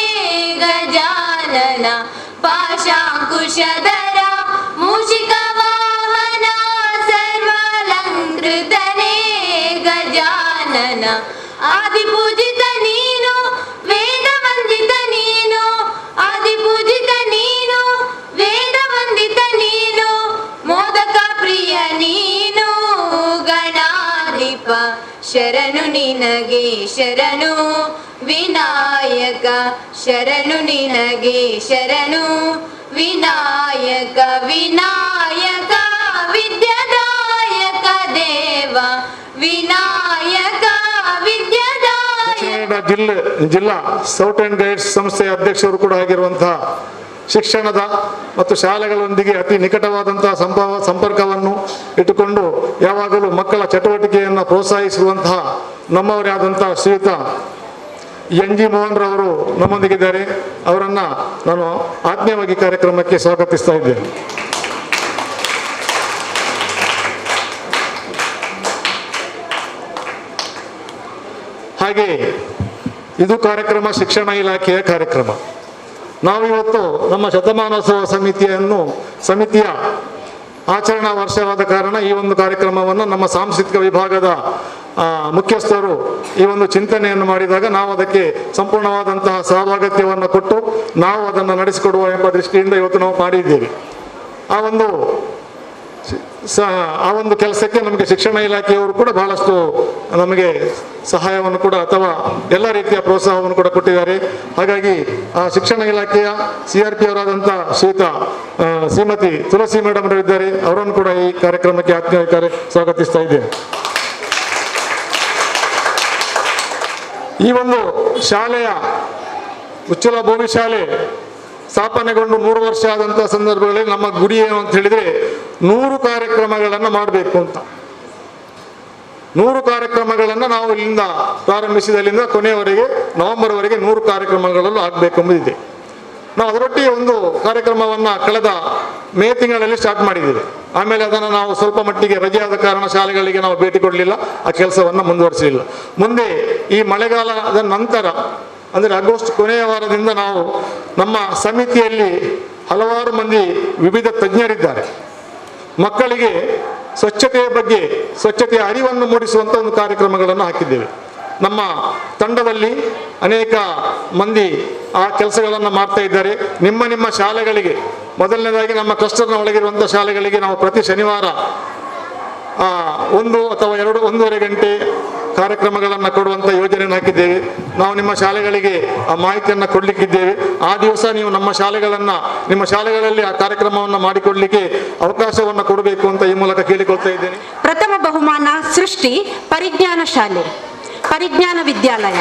Speaker 3: ಗಜಾನನ, ಪಾಶಾಂಕುಶಧರ ಮೂಷಿಕ ವಾಹನ ಸರ್ವಾಲಂಕೃತನೇ ಗಜಾನನ, ಆದಿಪೂಜಿತ ನೀನು ವೇದ ವಂದಿತ ನೀನು, ಆದಿಪೂಜಿತ ನೀನು ವೇದ ವಂದಿತ ನೀನು, ಮೋದಕ ಪ್ರಿಯ ನೀನು ಗಣಾಧಿಪ, ಶರಣು ನಿನಗೆ ಶರಣು ವಿನಾಯಕ, ಶರಣು ನಿನಗೆ ಶರಣು ವಿನಾಯಕ, ವಿನಾಯಕ ವಿದ್ಯಾದಾಯಕ ದೇವ, ವಿನಾಯಕ ವಿದ್ಯಾದಾಯಕ.
Speaker 4: ಜಿಲ್ಲಾ ಸ್ಕೌಟ್ ಅಂಡ್ ಗೈಡ್ಸ್ ಸಂಸ್ಥೆಯ ಅಧ್ಯಕ್ಷರು ಕೂಡ ಆಗಿರುವಂತಹ, ಶಿಕ್ಷಣದ ಮತ್ತು ಶಾಲೆಗಳೊಂದಿಗೆ ಅತಿ ನಿಕಟವಾದಂತಹ ಸಂಪರ್ಕವನ್ನು ಇಟ್ಟುಕೊಂಡು ಯಾವಾಗಲೂ ಮಕ್ಕಳ ಚಟುವಟಿಕೆಯನ್ನು ಪ್ರೋತ್ಸಾಹಿಸುವಂತಹ ನಮ್ಮವರೇ ಆದಂತಹ ಶ್ರೀಯುತ NG ಮೋಹನ್ ರವರು ನಮ್ಮೊಂದಿಗಿದ್ದಾರೆ. ಅವರನ್ನು ನಾನು ಆತ್ಮೀಯವಾಗಿ ಕಾರ್ಯಕ್ರಮಕ್ಕೆ ಸ್ವಾಗತಿಸ್ತಾ ಇದ್ದೇನೆ. ಹಾಗೆ ಇದು ಕಾರ್ಯಕ್ರಮ ಶಿಕ್ಷಣ ಇಲಾಖೆಯ ಕಾರ್ಯಕ್ರಮ. ನಾವಿವತ್ತು ನಮ್ಮ ಶತಮಾನೋತ್ಸವ ಸಮಿತಿಯ ಆಚರಣಾ ವರ್ಷವಾದ ಕಾರಣ ಈ ಒಂದು ಕಾರ್ಯಕ್ರಮವನ್ನು ನಮ್ಮ ಸಾಂಸ್ಕೃತಿಕ ವಿಭಾಗದ ಮುಖ್ಯಸ್ಥರು ಈ ಒಂದು ಚಿಂತನೆಯನ್ನು ಮಾಡಿದಾಗ ನಾವು ಅದಕ್ಕೆ ಸಂಪೂರ್ಣವಾದಂತಹ ಸಹಭಾಗಿತ್ವವನ್ನು ಕೊಟ್ಟು ನಾವು ಅದನ್ನು ನಡೆಸಿಕೊಡುವ ಎಂಬ ದೃಷ್ಟಿಯಿಂದ ಇವತ್ತು ನಾವು ಮಾಡಿದ್ದೇವೆ. ಆ ಒಂದು ಕೆಲಸಕ್ಕೆ ನಮಗೆ ಶಿಕ್ಷಣ ಇಲಾಖೆಯವರು ಕೂಡ ಬಹಳಷ್ಟು ನಮಗೆ ಸಹಾಯವನ್ನು ಕೂಡ ಅಥವಾ ಎಲ್ಲ ರೀತಿಯ ಪ್ರೋತ್ಸಾಹವನ್ನು ಕೂಡ ಕೊಟ್ಟಿದ್ದಾರೆ. ಹಾಗಾಗಿ ಆ ಶಿಕ್ಷಣ ಇಲಾಖೆಯ CRP ಅವರಾದಂಥ ಶ್ರೀಮತಿ ತುಳಸಿ ಮೇಡಮ್ ಅವರಿದ್ದಾರೆ. ಅವರನ್ನು ಕೂಡ ಈ ಕಾರ್ಯಕ್ರಮಕ್ಕೆ ಆತ್ಮೀಯ ಸ್ವಾಗತಿಸ್ತಾ ಇದ್ದೇನೆ. ಈ ಒಂದು ಶಾಲೆಯ ಉಚ್ಚಲ ಭೂಮಿ ಶಾಲೆ ಸ್ಥಾಪನೆಗೊಂಡು 100 ವರ್ಷ ಆದಂತಹ ಸಂದರ್ಭಗಳಲ್ಲಿ ನಮ್ಮ ಗುರಿ ಏನು ಅಂತ ಹೇಳಿದ್ರೆ 100 ಕಾರ್ಯಕ್ರಮಗಳನ್ನು ಮಾಡಬೇಕು ಅಂತ. 100 ಕಾರ್ಯಕ್ರಮಗಳನ್ನು ನಾವು ಇಲ್ಲಿಂದ ಪ್ರಾರಂಭಿಸಿದಲ್ಲಿಂದ ಕೊನೆಯವರೆಗೆ ನವೆಂಬರ್ವರೆಗೆ 100 ಕಾರ್ಯಕ್ರಮಗಳಲ್ಲೂ ಆಗಬೇಕೆಂಬುದಿದೆ. ನಾವು ಅದರೊಟ್ಟಿಗೆ ಒಂದು ಕಾರ್ಯಕ್ರಮವನ್ನು ಕಳೆದ ಮೇ ತಿಂಗಳಲ್ಲಿ ಸ್ಟಾರ್ಟ್ ಮಾಡಿದ್ದೇವೆ. ಆಮೇಲೆ ಅದನ್ನು ನಾವು ಸ್ವಲ್ಪ ಮಟ್ಟಿಗೆ ರಜೆಯಾದ ಕಾರಣ ಶಾಲೆಗಳಿಗೆ ನಾವು ಭೇಟಿ ಕೊಡಲಿಲ್ಲ, ಆ ಕೆಲಸವನ್ನು ಮುಂದುವರಿಸಲಿಲ್ಲ. ಮುಂದೆ ಈ ಮಳೆಗಾಲದ ನಂತರ ಅಂದರೆ ಆಗಸ್ಟ್ ಕೊನೆಯ ವಾರದಿಂದ ನಾವು ನಮ್ಮ ಸಮಿತಿಯಲ್ಲಿ ಹಲವಾರು ಮಂದಿ ವಿವಿಧ ತಜ್ಞರಿದ್ದಾರೆ. ಮಕ್ಕಳಿಗೆ ಸ್ವಚ್ಛತೆಯ ಬಗ್ಗೆ ಸ್ವಚ್ಛತೆಯ ಅರಿವನ್ನು ಮೂಡಿಸುವಂಥ ಒಂದು ಕಾರ್ಯಕ್ರಮಗಳನ್ನು ಹಾಕಿದ್ದೇವೆ. ನಮ್ಮ ತಂಡದಲ್ಲಿ ಅನೇಕ ಮಂದಿ ಆ ಕೆಲಸಗಳನ್ನು ಮಾಡ್ತಾ ಇದ್ದಾರೆ. ನಿಮ್ಮ ಶಾಲೆಗಳಿಗೆ ಮೊದಲನೇದಾಗಿ ನಮ್ಮ ಕ್ಲಸ್ಟರ್ನ ಒಳಗಿರುವಂಥ ಶಾಲೆಗಳಿಗೆ ನಾವು ಪ್ರತಿ ಶನಿವಾರ 1 ಅಥವಾ 1.5 ಗಂಟೆ ಕಾರ್ಯಕ್ರಮಗಳನ್ನು ಕೊಡುವಂಥ ಯೋಜನೆಯನ್ನು ಹಾಕಿದ್ದೇವೆ. ನಾವು ನಿಮ್ಮ ಶಾಲೆಗಳಿಗೆ ಆ ಮಾಹಿತಿಯನ್ನು ಕೊಡಲಿಕ್ಕಿದ್ದೇವೆ. ಆ ದಿವಸ ನೀವು ನಿಮ್ಮ ಶಾಲೆಗಳಲ್ಲಿ ಆ ಕಾರ್ಯಕ್ರಮವನ್ನು ಮಾಡಿಕೊಡಲಿಕ್ಕೆ ಅವಕಾಶವನ್ನು ಕೊಡಬೇಕು ಅಂತ ಈ ಮೂಲಕ ಕೇಳಿಕೊಳ್ತಾ ಇದ್ದೇನೆ.
Speaker 2: ಪ್ರಥಮ ಬಹುಮಾನ ಸೃಷ್ಟಿ ಪರಿಜ್ಞಾನ ಶಾಲೆ, ಪರಿಜ್ಞಾನ ವಿದ್ಯಾಲಯ.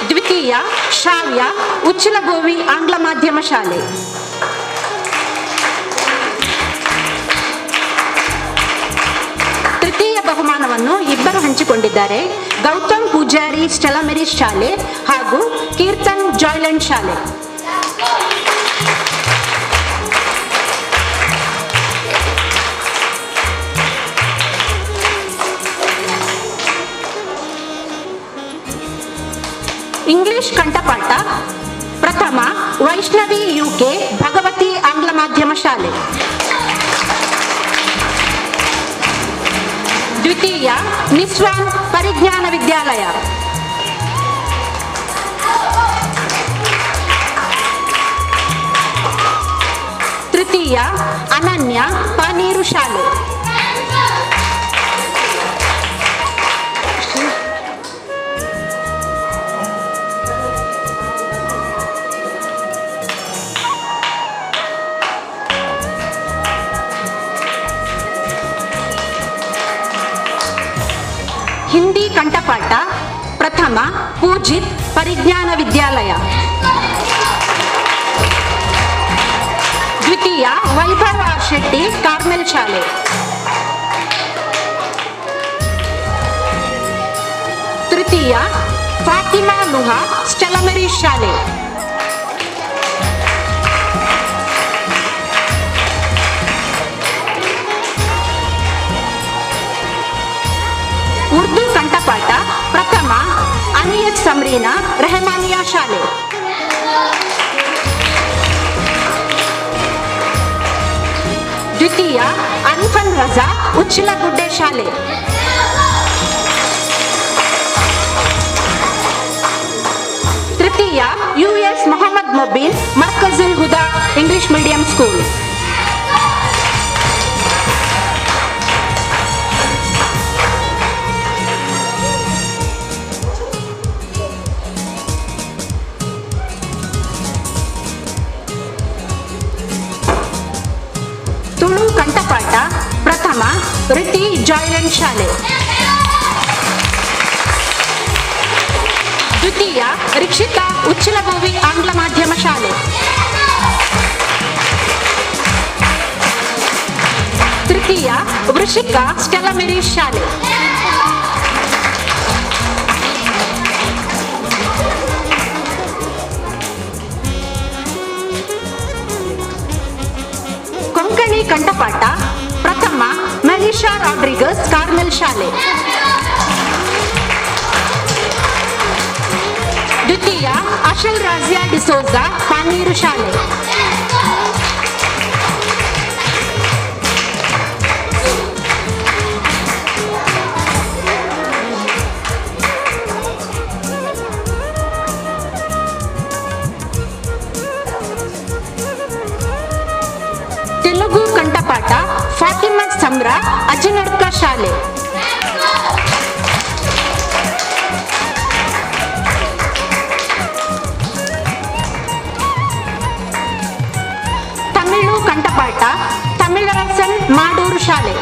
Speaker 2: ದ್ವಿತೀಯ ಶ್ರಾವ್ಯ ಉಚ್ಚಲಭೂಮಿ ಆಂಗ್ಲ ಮಾಧ್ಯಮ ಶಾಲೆ. ತೃತೀಯ ಬಹುಮಾನವನ್ನು ಇಬ್ಬರು ಹಂಚಿಕೊಂಡಿದ್ದಾರೆ. ಗೌತಮ್ ಪೂಜಾರಿ ಸ್ಟೆಲಾ ಮೆರಿಸ್ ಶಾಲೆ ಹಾಗೂ ಕೀರ್ತನ್ ಜಾಯ್ಲೆಂಡ್ ಶಾಲೆ. ಇಂಗ್ಲಿಷ್ ಕಂಠಪಾಠ ಪ್ರಥಮ ವೈಷ್ಣವಿ UK ಭಗವತಿ ಆಂಗ್ಲ ಮಾಧ್ಯಮ ಶಾಲೆ. ದ್ವಿತೀಯ ನಿಸ್ವಾನ್ ಪರಿಜ್ಞಾನ ವಿದ್ಯಾಲಯ. ತೃತೀಯ ಅನನ್ಯ ಪಾನೀರು ಶಾಲೆ. ಹಿಂದಿ ಕಂಠಪಾಠ ಪ್ರಥಮ ಪೂಜಿತ್ ಪರಿಜ್ಞಾನ ವಿದ್ಯಾಲಯ. ದ್ವಿತೀಯ ವೈಭವ್ ಆರ್ ಶೆಟ್ಟಿ ಕಾರ್ಮೆಲ್ ಶಾಲೆ. ತೃತೀಯ ಫಾತಿಮಾ ಲುಹಾ ಸ್ಟೆಲಮೆರಿ ಶಾಲೆ. ಉರ್ದು ಕಂಠಪಾಠ ಪ್ರಥಮ ಅನಿಯತ್ ಸಮರೀನಾ ರೆಹಮಾನಿಯಾ ಶಾಲೆ. ದ್ವಿತೀಯ ಅನ್ಫನ್ ರಜಾ ಉಚ್ಚಿಲಗುಡ್ಡೆ ಶಾಲೆ. ತೃತೀಯ U S Mohammed Mobin Markazul Huda English medium school. Tulu ಕಂಠಪಾಠ ಪ್ರಥಮ ರಿತಿ ಜಾಯ್ಲೆಂಡ್ ಶಾಲೆ. ದ್ವಿತೀಯ ರಿಕ್ಷಿತಾ ಉಚ್ಚಿಲಭೋವಿ ಆಂಗ್ಲ ಮಾಧ್ಯಮ ಶಾಲೆ. ತೃತೀಯ ವೃಷಿಕಾ ಸ್ಟೆಲಮೆರಿ ಶಾಲೆ. ಕೊಂಕಣಿ ಕಂಠಪಾಠ ಪ್ರಥಮ ಮೆಲಿಶಾ ರಾಡ್ರಿಗಸ್ ಕಾರ್ಮೆಲ್ ಶಾಲೆ. ದ್ವಿತೀಯ ಅಶಲ್ ರಾಜಿಯಾ ಡಿಸೋಜಾ ಪಾನೀರು ಶಾಲೆ. ತೆಲುಗು ಕಂಠಪಾಠ ಫಾತಿಮಾ ಸಮ್ರಾ ಅಜಿನಡ್ಕ ಶಾಲೆ. ತಮಿಳು ಕಂಠಪಾಠ ತಮಿಳರಸನ್ ಮಾಡೂರು ಶಾಲೆ.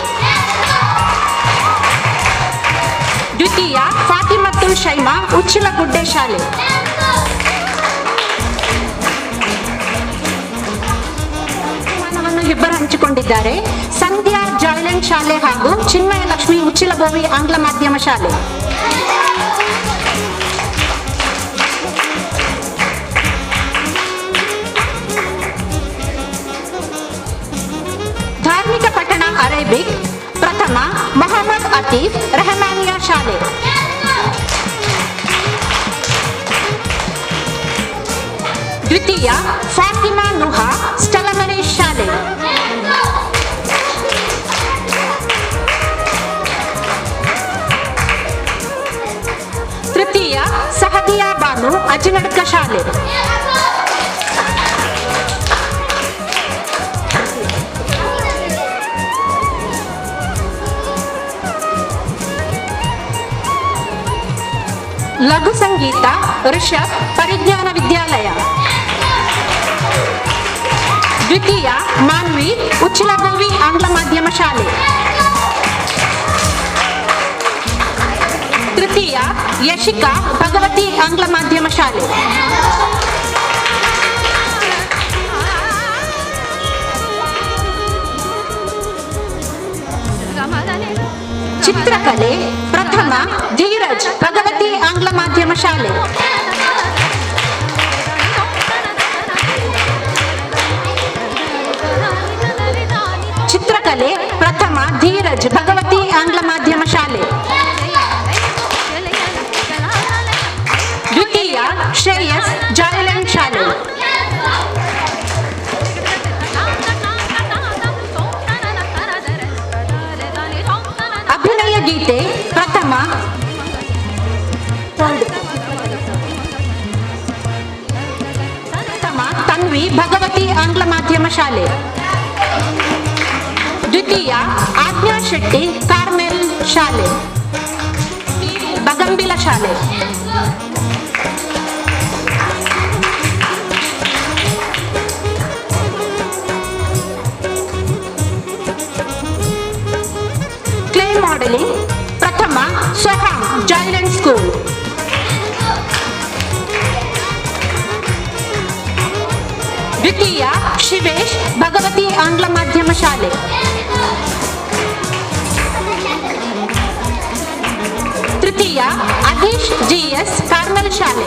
Speaker 2: ದ್ವಿತೀಯ ಫಾತಿಮತ್ತುಲ್ ಶೈಮಾ ಉಚ್ಚಿಲಗುಡ್ಡೆ ಶಾಲೆ. ಇಬ್ಬರು ಹಂಚಿಕೊಂಡಿದ್ದಾರೆ. ಸಂಧ್ಯಾ ಜಾಯ್ಲೆಂಡ್ ಶಾಲೆ ಹಾಗೂ ಚಿನ್ಮಯ ಲಕ್ಷ್ಮಿ ಉಚ್ಚಿಲಭೋವಿ ಆಂಗ್ಲ ಮಾಧ್ಯಮ ಶಾಲೆ. ಧಾರ್ಮಿಕ ಪಠಣ ಅರೇಬಿಕ್ ಪ್ರಥಮ ಮೊಹಮ್ಮದ್ ಅತೀಫ್ ರೆಹಮಾನಿಯಾ ಶಾಲೆ. ದ್ವಿತೀಯ ಫಾತಿಮಾ ನುಹಾ ಸ್ಟೆಲಮೆರಿ ಶಾಲೆ. ತೃತೀಯ ಸಹದಿಯಾ ಬಾನು ಅಜಿನಡ್ಕ ಶಾಲೆ. ಲಘು ಸಂಗೀತ ಋಷಭ್ ಪರಿಜ್ಞಾನ ವಿದ್ಯಾಲಯ. ದ್ವಿತೀಯ ಮಾನ್ವಿ ಉಚ್ಚಿಲಭೋವಿ ಆಂಗ್ಲ ಮಾಧ್ಯಮ ಶಾಲೆ. ತೃತೀಯ ಯಶಿಕಾ ಭಗವತಿ ಆಂಗ್ಲ ಮಾಧ್ಯಮ ಶಾಲೆ. ಚಿತ್ರಕಲೆ ಪ್ರಥಮ ಧೀರಜ್ ಭಗವತಿ ಆಂಗ್ಲ ಮಾಧ್ಯಮ ಶಾಲೆ. ಚಿತ್ರಕಲೆ ಪ್ರಥಮ ಧೀರಜ್ ಭಗವತಿ ಆಂಗ್ಲ ಮಾಧ್ಯಮ ಶಾಲೆ. ದ್ವಿತೀಯ ಶ್ರೇಯಸ್ ಜಾಯ್ಲೆಂಡ್ ಶಾಲೆ. ಅಭಿನಯ ಗೀತೆ ಪ್ರಥಮ ತನ್ವಿ ಭಗವತಿ ಆಂಗ್ಲ ಮಾಧ್ಯಮ ಶಾಲೆ. ದ್ವಿತೀಯ ಆಜ್ಞಾ ಶೆಟ್ಟಿ ಕಾರ್ಮೆಲ್ ಶಾಲೆ ಬಗಂಬಿಲ ಶಾಲೆ. ಕ್ಲೇ ಮಾಡೆಲಿಂಗ್ ಪ್ರಥಮ ಸೊಹಾಮ್ ಜಾಯ್ಲೆಂಟ್ ಸ್ಕೂಲ್. ದ್ವಿತೀಯ ಶಿವೇಶ್ ಭಗವತಿ ಆಂಗ್ಲ ಮಾಧ್ಯಮ ಶಾಲೆ. ತೃತೀಯ ಅಧೀಶ್ ಜಿಎಸ್ ಕಾರ್ಮೆಲ್ ಶಾಲೆ.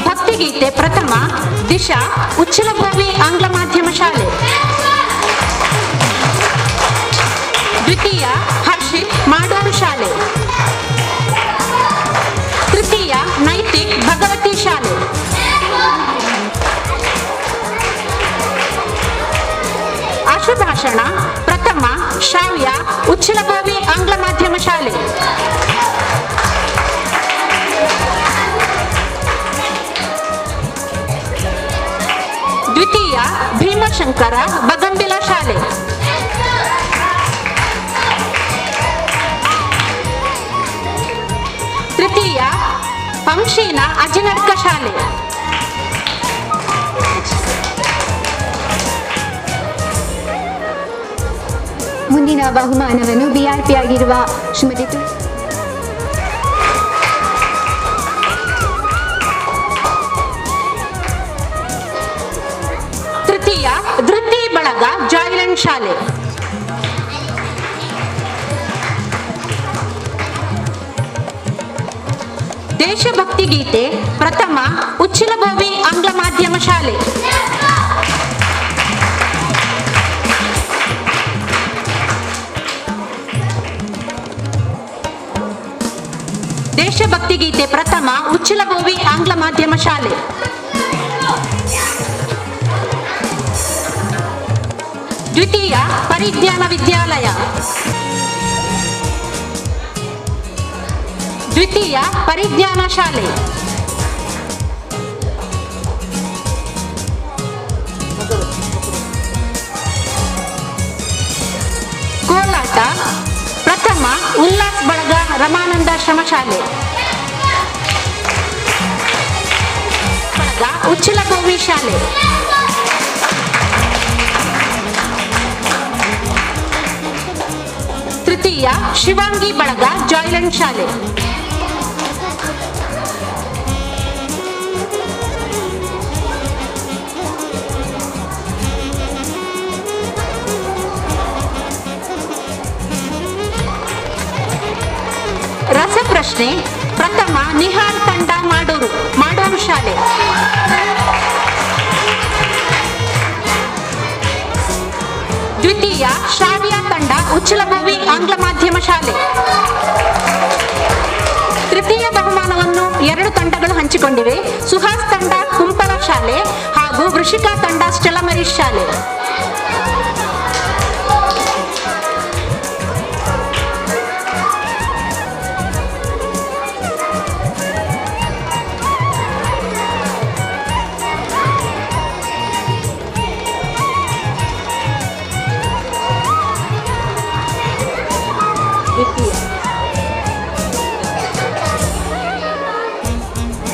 Speaker 2: ಭಕ್ತಿಗೀತೆ ಪ್ರಥಮ ದಿಶಾ ಉಚ್ಚಿಲಭೂಮಿ ಆಂಗ್ಲ ಮಾಧ್ಯಮ ಶಾಲೆ. ದ್ವಿತೀಯ ಹರ್ಷಿತ್ ಮಾಡೂರು ಶಾಲೆ. ತೃತೀಯ ನೈತಿಕ್ ಭಗವತಿ ಶಾಲೆ. ಅಶುಭಾಷಣ ಪ್ರಥಮ ಶ್ರಾವ್ಯ ಉಚ್ಚಿಲಭೂಮಿ ಆಂಗ್ಲ ಮಾಧ್ಯಮ ಶಾಲೆ. ದ್ವಿತೀಯ ಭೀಮಶಂಕರ ಬಗಂಬಿಲ ಶಾಲೆ. ತೃತೀಯ ಪಂಶೀನ ಅಜಿನಡ್ಕ ಶಾಲೆ.
Speaker 1: ಮುಂದಿನ ಬಹುಮಾನವನ್ನು ವಿಐಪಿ ಆಗಿರುವ ಶ್ರೀಮತಿ
Speaker 2: ತೃತೀಯ ಧೃತಿ ಬಳಗ ಜಾಯ್ಲೆಂಟ್ ಶಾಲೆ. ದೇಶಭಕ್ತಿ ಗೀತೆ ಪ್ರಥಮ ಉಚ್ಚಿಲಭೂಮಿ ಆಂಗ್ಲ ಮಾಧ್ಯಮ ಶಾಲೆ. ದೇಶಭಕ್ತಿ ಗೀತೆ ಪ್ರಥಮ ಉಚ್ಚಿಲಭೂಮಿ ಆಂಗ್ಲ ಮಾಧ್ಯಮ ಶಾಲೆ. ದ್ವಿತೀಯ ಪರಿಜ್ಞಾನ ವಿದ್ಯಾಲಯ. ದ್ವಿತೀಯ ಪರಿಜ್ಞಾನ ಶಾಲೆ. ಕೋಲಾಟ ಪ್ರಥಮ ಉಲ್ಲಾಸ್ ಬಳಗ ರಮಾನಂದಾಶ್ರಮ ಶಾಲೆ. ಬಳಗ ಉಚ್ಚಿಲಭೂಮಿ ಶಾಲೆ. ತೃತೀಯ ಶಿವಾಂಗಿ ಬಳಗ ಜಾಯ್ಲೆಂಟ್ ಶಾಲೆ. ರಸಪ್ರಶ್ನೆ ಪ್ರಥಮ ನಿಹಾರ್ ತಂಡ ಮಾಡೂರು ಶಾಲೆ. ದ್ವಿತೀಯ ಶ್ರಾವ್ಯ ತಂಡ ಉಚ್ಚಿಲಭೂಮಿ ಆಂಗ್ಲ ಮಾಧ್ಯಮ ಶಾಲೆ. ತೃತೀಯ ಬಹುಮಾನವನ್ನು 2 ತಂಡಗಳು ಹಂಚಿಕೊಂಡಿವೆ. ಸುಹಾಸ್ ತಂಡ ಕುಂಪಲ ಶಾಲೆ ಹಾಗೂ ವೃಷಿಕಾ ತಂಡ ಸ್ಟೆಲಮರಿಸ್ ಶಾಲೆ.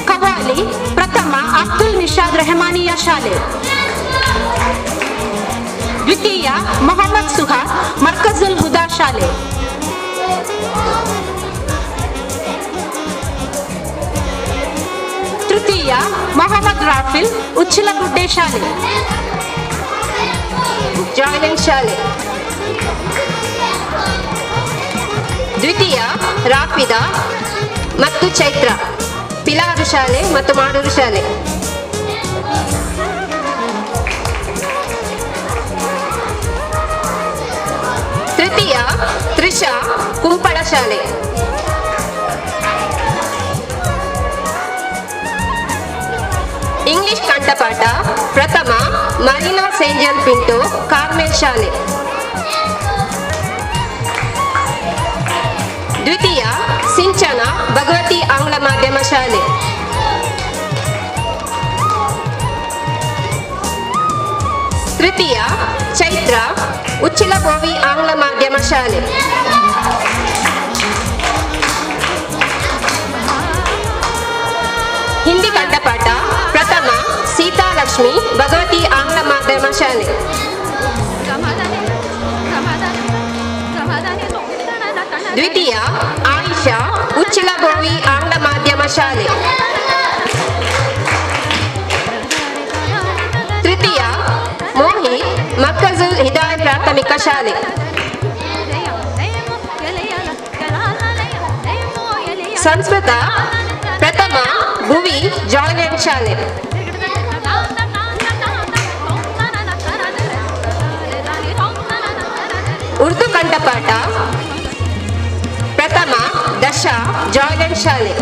Speaker 2: ಕವಾಲಿ ಪ್ರಥಮ ಅಬ್ದುಲ್ ನಿಷಾದ್ ರೆಹಮಾನಿಯಾ ಶಾಲೆ. ದ್ವಿತೀಯ ಮೊಹಮ್ಮದ್ ಸುಹಾದ್ ಮರ್ಕಜುಲ್ ಹುದಾ ಶಾಲೆ. ತೃತೀಯ ಮೊಹಮ್ಮದ್ ರಾಫಿಲ್ ಉಚ್ಚಿಲಗುಡ್ಡೆ ಶಾಲೆ.
Speaker 3: ಜಾಯ್ಲೆಂಟ್ ಶಾಲೆ. ದ್ವಿತೀಯ ರಾಫಿದಾ ಮತ್ತು ಚೈತ್ರ ಪಿಲಾರು ಶಾಲೆ ಮತ್ತು ಮಾಡೂರು ಶಾಲೆ. ತೃತೀಯ ತ್ರಿಷಾ ಕುಂಪಳ ಶಾಲೆ. ಇಂಗ್ಲಿಷ್ ಕಂಠಪಾಠ ಪ್ರಥಮ ಮರೀನಾ ಸೇಂಜಲ್ ಪಿಂಟೋ ಕಾರ್ಮೆಲ್ ಶಾಲೆ. ಶಾಲೆ. ತೃತೀಯ ಚೈತ್ರ ಉಚ್ಚಿಲಬೋವಿ ಆಂಗ್ಲ ಮಾಧ್ಯಮ ಶಾಲೆ. ಹಿಂದಿ ಕಂಠಪಾಠ ಪ್ರಥಮ ಸೀತಾಲಕ್ಷ್ಮಿ ಭಗವತಿ ಆಂಗ್ಲ ಮಾಧ್ಯಮ ಶಾಲೆ. ದ್ವಿತೀಯ ಆಯಿಷಾ ಉಚ್ಚಿಲಬೋವಿ ಆಂಗ್ಲ ಮಾಧ್ಯಮ ಶಾಲೆ. ತೃತೀಯ ಮೋಹಿತ್ ಮರ್ಕಜುಲ್ ಹಿದಾಯತ್ ಪ್ರಾಥಮಿಕ ಶಾಲೆ. ಸಂಸ್ಕೃತ ಪ್ರಥಮ ಭುವಿ ಜಾಯ್ಲೆಂಟ್ ಶಾಲೆ. ಉರ್ದು ಕಂಠಪಾಠ ಪ್ರಥಮ ದಶ ಜಾಯ್ಲೆಂಟ್ ಶಾಲೆ.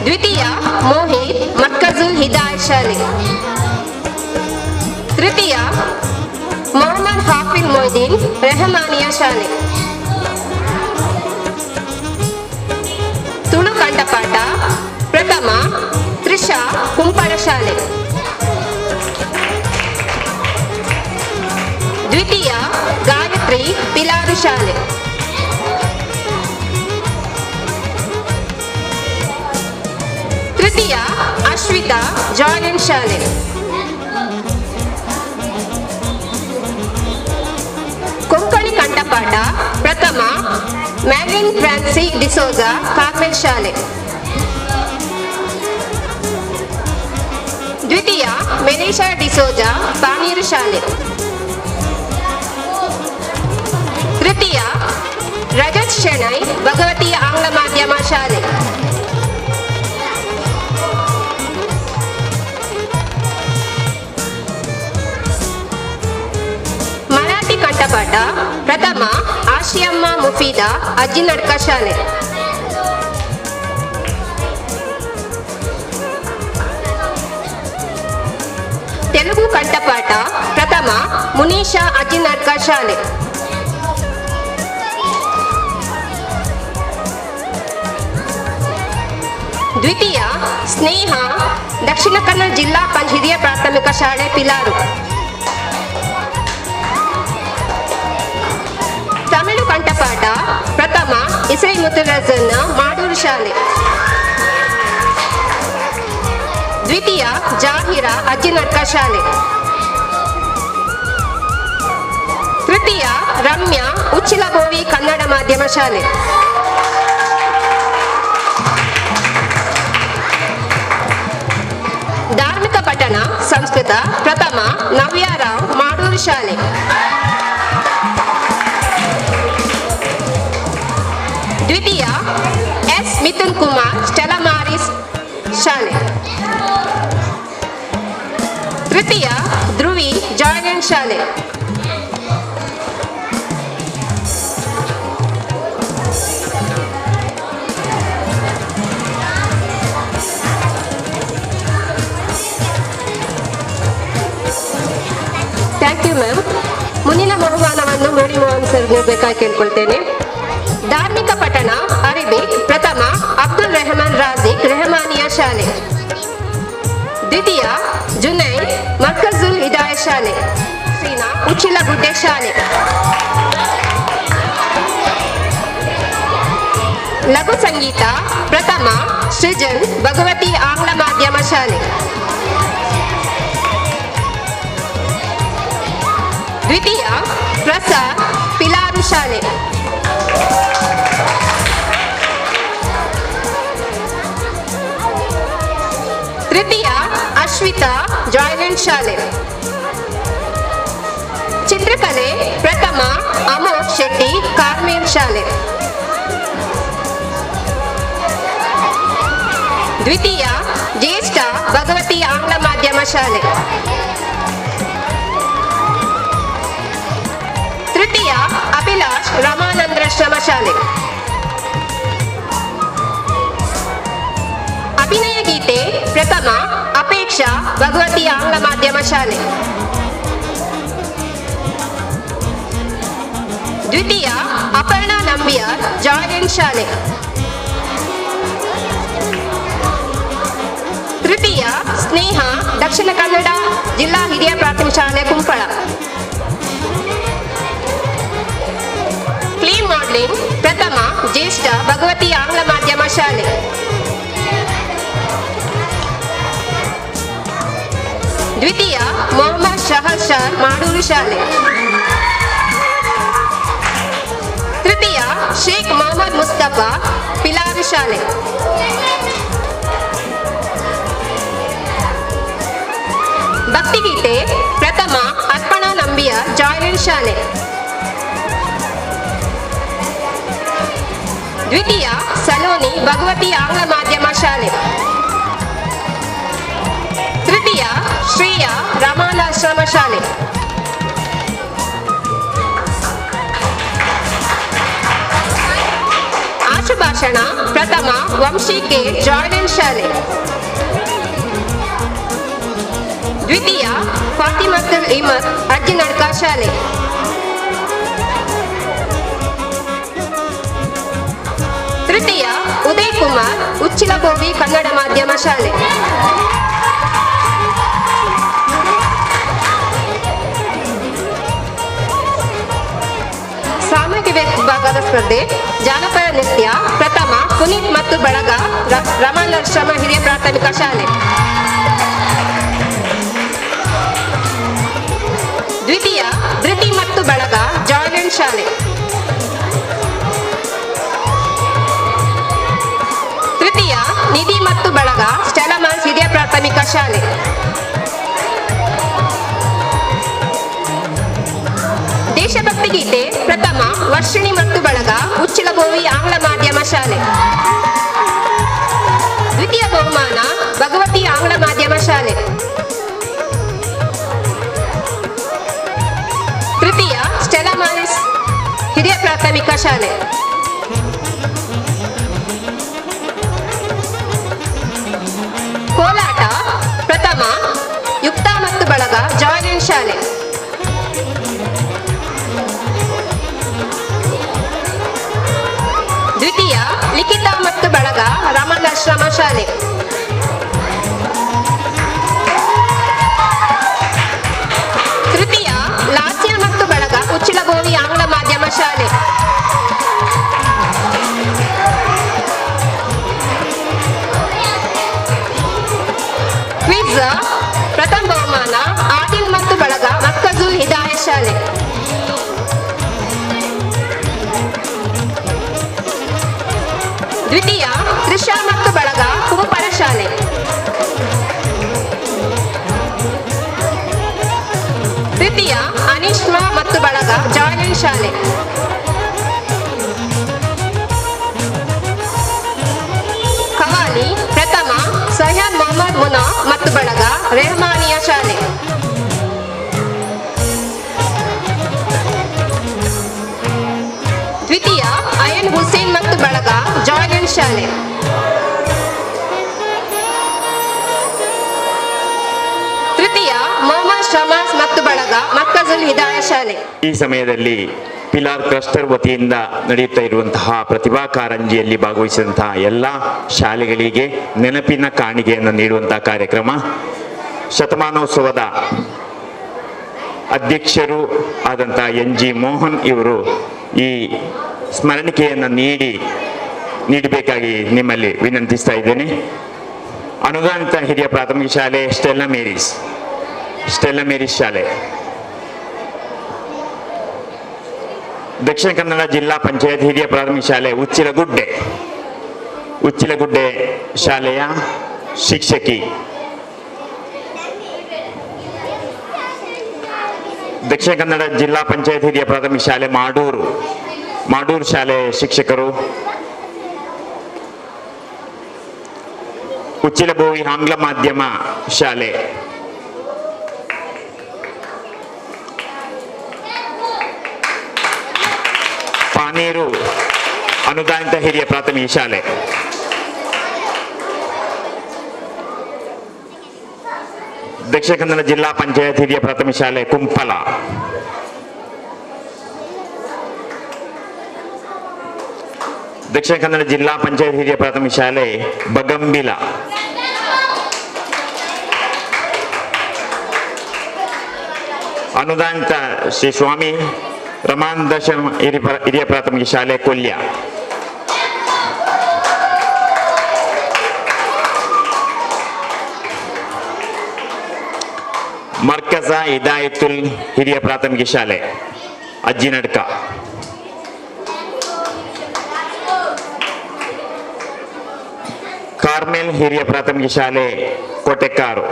Speaker 3: ದ್ವಿತೀಯ ಮೋಹಿತ್ ಮರ್ಕಜುಲ್ ಹಿದಾಯತ್ ಶಾಲೆ. ತೃತೀಯ ಮೊಹಮ್ಮದ್ ಹಾಫಿಜ್ ಮೊಯ್ದೀನ್ ರೆಹಮಾನಿಯಾ ಶಾಲೆ. ತುಳು ಕಂಠಪಾಠ ಪ್ರಥಮ ತ್ರಿಷಾ ಕುಂಪಳ ಶಾಲೆ. ದ್ವಿತೀಯ ಗಾಯತ್ರಿ ಪಿಲಾರು ಶಾಲೆ. ತೃತೀಯ ಅಶ್ವಿತಾ ಜಾಯ್ಲೆಂಟ್ ಶಾಲೆ. ಕೊಂಕಣಿ ಕಂಠಪಾಠ ಪ್ರಥಮ ಮ್ಯಾಗ್ಲಿನ್ ಫ್ರಾನ್ಸಿ ಡಿಸೋಜಾ ಕಾರ್ಮೆಲ್ ಶಾಲೆ. ದ್ವಿತೀಯ ಮೆನೇಶಾ ಡಿಸೋಜಾ ಪಾನೀರು ಶಾಲೆ. ತೃತೀಯ ರಜತ್ ಶೆಣೈ ಭಗವತಿ ಆಂಗ್ಲ ಮಾಧ್ಯಮ ಶಾಲೆ. ಮರಾಠಿ ಕಂಠಪಾಠ ಪ್ರಥಮ ಆಶಿಯಮ್ಮ ಮುಫೀದಾ ಅಜ್ಜಿನಡ್ಕ ಶಾಲೆ. ತೆಲುಗು ಕಂಠಪಾಠ ಪ್ರಥಮ ಮುನೀಶಾ ಅಜ್ಜಿನಡ್ಕ ಶಾಲೆ. ದ್ವಿತೀಯ ಸ್ನೇಹ ದಕ್ಷಿಣ ಕನ್ನಡ ಜಿಲ್ಲಾ ಹಿರಿಯ ಪ್ರಾಥಮಿಕ ಶಾಲೆ ಪಿಲಾರು. ತಮಿಳು ಕಂಠಪಾಠ ಪ್ರಥಮ ಇಸೈ ಮುತ್ತುರಜನ್ನ ಮಾಡೂರು ಶಾಲೆ. ದ್ವಿತೀಯ ಜಾಹಿರಾ ಅಜ್ಜಿನಡ್ಕ ಶಾಲೆ. ತೃತೀಯ ರಮ್ಯಾ ಉಚ್ಚಿಲಬೋವಿ ಕನ್ನಡ ಮಾಧ್ಯಮ ಶಾಲೆ. ಧಾರ್ಮಿಕ ಪಠಣ ಸಂಸ್ಕೃತ ಪ್ರಥಮ ನವ್ಯಾರಾವ್ ಮಾಡೂರು ಶಾಲೆ. ದ್ವಿತೀಯ S Mithun Kumar Stella Maris ಶಾಲೆ. ತೃತೀಯ ಧ್ರುವಿ ಜಾಯ್ಲೆಂಟ್ ಶಾಲೆ. Thank you ma'am. ಮುಂದಿನ ಬಹುಮಾನವನ್ನು ಮೋಡಿ ಮೋಹನ್ ಸರ್ ನೀಡಬೇಕಾಗಿ ಕೇಳ್ಕೊಳ್ತೇನೆ. ಧಾರ್ಮಿಕ ಪಠಣ ಅರೇಬಿಕ್ ಪ್ರಥಮ ಅಬ್ದುಲ್ ರೆಹಮಾನ್ ರಾಜಿಕ್ ರೆಹಮಾನಿಯಾ ಶಾಲೆ. ದ್ವಿತೀಯ ಜುನೈದ್ ಮರ್ಕಜುಲ್ ಹಿದಾಯತ್ ಶಾಲೆ. ಸೀನಾ ಉಚ್ಚಿಲಗುಡ್ಡೆ ಶಾಲೆ. ಲಘು ಸಂಗೀತ ಪ್ರಥಮ ಸೃಜನ್ ಭಗವತಿ ಆಂಗ್ಲ ಮಾಧ್ಯಮ ಶಾಲೆ. ದ್ವಿತೀಯ ಪ್ರಸಾದ್ ಪಿಲಾರು ಶಾಲೆ. ತೃತೀಯ ಅಶ್ವಿತಾ ಜಾಯ್ಲೆಂಟ್ ಶಾಲೆ. ಚಿತ್ರಕಲೆ ಪ್ರಥಮ ಅಮೋಕ್ ಶೆಟ್ಟಿ ಕಾರ್ಮೇಲ್ ಶಾಲೆ. ದ್ವಿತೀಯ ಜ್ಯೇಷ್ಠ ಭಗವತಿ ಆಂಗ್ಲ ಮಾಧ್ಯಮ ಶಾಲೆ. ತೃತೀಯ ಅಭಿಲಾಷ್ ರಮಾನಂದ್ರಾಶ್ರಮ ಶಾಲೆ. ಅಭಿನಯ ಗೀತೆ ಪ್ರಥಮ ಅಪೇಕ್ಷಾ ಭಗವತಿ ಆಂಗ್ಲ ಮಾಧ್ಯಮ ಶಾಲೆ. ದ್ವಿತೀಯ ಅಪರ್ಣಾ ನಂಬಿಯಾರ್ ಜಾಯ್ಲೆಂಟ್ ಶಾಲೆ. ತೃತೀಯ ಸ್ನೇಹ ದಕ್ಷಿಣ ಕನ್ನಡ ಜಿಲ್ಲಾ ಹಿರಿಯ ಪ್ರಾಥಮಿಕ ಶಾಲೆ ಕುಂಪಳ. ಕ್ಲೇ ಮಾಡಲಿಂಗ್ ಪ್ರಥಮ ಜ್ಯೇಷ್ಠ ಭಗವತಿ ಆಂಗ್ಲ ಮಾಧ್ಯಮ ಶಾಲೆ. ದ್ವಿತೀಯ ಮೊಹಮ್ಮದ್ ಶಹರ್ಷಾರ್ ಮಾಡೂರು ಶಾಲೆ. ತೃತೀಯ ಶೇಖ್ ಮೊಹಮ್ಮದ್ ಮುಸ್ತಫಾ ಪಿಲಾರು ಶಾಲೆ. ಭಕ್ತಿಗೀತೆ ಪ್ರಥಮ ಅರ್ಪಣಾ ನಂಬಿಯಾರ್ ಜಾಯ್ಲೆಂಟ್ ಶಾಲೆ. ದ್ವಿತೀಯ ಸಲೋನಿ ಭಗವತಿ ಆಂಗ್ಲ ಮಾಧ್ಯಮ ಶಾಲೆ. ತೃತೀಯ ಶ್ರೇಯ ರಮಾನಾಶ್ರಮ ಶಾಲೆ. ಆಶುಭಾಷಣ ಪ್ರಥಮ ವಂಶಿ ಕೆ ಜಾಯ್ಲೆಂಟ್ ಶಾಲೆ. ದ್ವಿತೀಯ ಫಾತಿಮತ್ತುಲ್ ಇಮತ್ ಅಜ್ಜಿನಡ್ಕ ಶಾಲೆ. ತೃತೀಯ ಉದಯ್ ಕುಮಾರ್ ಉಚ್ಚಿಲಬೋವಿ ಕನ್ನಡ ಮಾಧ್ಯಮ ಶಾಲೆ. ಸಾಮೂಹಿಕ ವಿಭಾಗದ ಸ್ಪರ್ಧೆ ಜಾನಪದ ನೃತ್ಯ ಪ್ರಥಮ ಪುನೀತ್ ಮತ್ತು ಬಳಗ ರಮಾನಾಶ್ರಮ ಹಿರಿಯ ಪ್ರಾಥಮಿಕ ಶಾಲೆ. ದ್ವಿತೀಯ ಧೃತಿ ಮತ್ತು ಬಳಗ ಜಾಯ್ಲೆಂಟ್ ಶಾಲೆ. ತೃತೀಯ ನಿಧಿ ಮತ್ತು ಬಳಗ ಸ್ಟೆಲಮಾನ್ಸ್ ಹಿರಿಯ ಪ್ರಾಥಮಿಕ ಶಾಲೆ. ದೇಶಭಕ್ತಿ ಗೀತೆ ಪ್ರಥಮ ವರ್ಷಿಣಿ ಮತ್ತು ಬಳಗ ಉಚ್ಚಿಲಬೋವಿ ಆಂಗ್ಲ ಮಾಧ್ಯಮ ಶಾಲೆ. ದ್ವಿತೀಯ ಬಹುಮಾನ ಭಗವತಿ ಆಂಗ್ಲ ಮಾಧ್ಯಮ ಶಾಲೆ. ತೃತೀಯ ಸ್ಟೆಲಮಾನ್ಸ್ ಹಿರಿಯ ಪ್ರಾಥಮಿಕ ಶಾಲೆ. ಕೋಲಾಟ ಪ್ರಥಮ ಯುಕ್ತ ಮತ್ತು ಬಳಗ ಜಾಯ್ಲೆಂಟ್ ಶಾಲೆ. ದ್ವಿತೀಯ ಲಿಖಿತ ಮತ್ತು ಬಳಗ ರಮಾನಾಶ್ರಮ ಶಾಲೆ. ತೃತೀಯ ಲಾಸ್ಯ ಮತ್ತು ಬಳಗ ಉಚ್ಚಿಲಬೋವಿ ಆಂಗ್ಲ ಮಾಧ್ಯಮ ಶಾಲೆ. ಕ್ವಿಜ್ ಪ್ರಥಮ ಬಹುಮಾನ ಆದಿಲ್ ಮತ್ತು ಬಳಗ ಮಕ್ಕಜುಲ್ ಹಿದಾಯ ಶಾಲೆ. ದ್ವಿತೀಯ ತ್ರಿಷಾ ಮತ್ತು ಬಳಗ ಕುಂಪಳ ಶಾಲೆ. ತೃತೀಯ ಅನಿಶ್ಮಾ ಮತ್ತು ಬಳಗ ಜಾಯ್ಲೆಂಟ್ ಶಾಲೆ. ಕವಾಲಿ ಪ್ರಥಮ ಸಹ್ಯಾದ್ ಮೊಹಮ್ಮದ್ ಮುನಾ ಮತ್ತು ಬಳಗ ರೆಹಮಾನಿಯಾ ಶಾಲೆ. ದ್ವಿತೀಯ ಅಯನ್ ಹುಸೇನ್ ಮತ್ತು ಬಳಗ ಜಾಯ್ಲೆಂಟ್ ಶಾಲೆ. ತೃತೀಯ ಮೊಹಮ್ಮದ್ ಶಮಾಸ್ ಮತ್ತು ಬಳಗ ಮಕ್ಕಜುಲ್ ಹಿದಾಯ ಶಾಲೆ.
Speaker 7: ಈ ಸಮಯದಲ್ಲಿ ಪಿಲಾರ್ ಕ್ಲಸ್ಟರ್ ವತಿಯಿಂದ ನಡೆಯುತ್ತಾ ಇರುವಂತಹ ಪ್ರತಿಭಾ ಕಾರಂಜಿಯಲ್ಲಿ ಭಾಗವಹಿಸಿದಂತಹ ಎಲ್ಲ ಶಾಲೆಗಳಿಗೆ ನೆನಪಿನ ಕಾಣಿಕೆಯನ್ನು ನೀಡುವಂತಹ ಕಾರ್ಯಕ್ರಮ. ಶತಮಾನೋತ್ಸವದ ಅಧ್ಯಕ್ಷರು ಆದಂತಹ NG ಮೋಹನ್ ಇವರು ಈ ಸ್ಮರಣಿಕೆಯನ್ನು ನೀಡಬೇಕಾಗಿ ನಿಮ್ಮಲ್ಲಿ ವಿನಂತಿಸ್ತಾ ಇದ್ದೇನೆ. ಅನುದಾನಿತ ಹಿರಿಯ ಪ್ರಾಥಮಿಕ ಶಾಲೆ ಸ್ಟೆಲ್ಲಾ ಮೇರೀಸ್ ಶಾಲೆ. ದಕ್ಷಿಣ ಕನ್ನಡ ಜಿಲ್ಲಾ ಪಂಚಾಯತ್ ಹಿರಿಯ ಪ್ರಾಥಮಿಕ ಶಾಲೆ ಉಚ್ಚಿಲಗುಡ್ಡೆ ಶಾಲೆಯ ಶಿಕ್ಷಕಿ. ದಕ್ಷಿಣ ಕನ್ನಡ ಜಿಲ್ಲಾ ಪಂಚಾಯತ್ ಹಿರಿಯ ಪ್ರಾಥಮಿಕ ಶಾಲೆ ಮಾಡೂರು ಶಾಲೆ ಶಿಕ್ಷಕರು. ಉಚ್ಚಿಲಬೋವಿ ಆಂಗ್ಲ ಮಾಧ್ಯಮ ಶಾಲೆ. ಪಾನೀರು ಅನುದಾನಿತ ಹಿರಿಯ ಪ್ರಾಥಮಿಕ ಶಾಲೆ. ದಕ್ಷಿಣ ಕನ್ನಡ ಜಿಲ್ಲಾ ಪಂಚಾಯತ್ ಹಿರಿಯ ಪ್ರಾಥಮಿಕ ಶಾಲೆ ಕುಂಪಲ. ದಕ್ಷಿಣ ಕನ್ನಡ ಜಿಲ್ಲಾ ಪಂಚಾಯತ್ ಹಿರಿಯ ಪ್ರಾಥಮಿಕ ಶಾಲೆ ಬಗಂಬಿಲ. ಅನುದಾನಿತ ಶ್ರೀ ಸ್ವಾಮಿ ರಮಾನಂದಾಶ್ರಮ ಹಿರಿಯ ಪ್ರಾಥಮಿಕ ಶಾಲೆ ಕೊಲ್ಯ. ಮರ್ಕಜ ಹಿದಾಯತುಲ್ ಹಿರಿಯ ಪ್ರಾಥಮಿಕ ಶಾಲೆ ಅಜ್ಜಿನಡ್ಕ. ಕಾರ್ಮೆಲ್ ಹಿರಿಯ ಪ್ರಾಥಮಿಕ ಶಾಲೆ ಕೋಟೆಕ್ಕಾರು.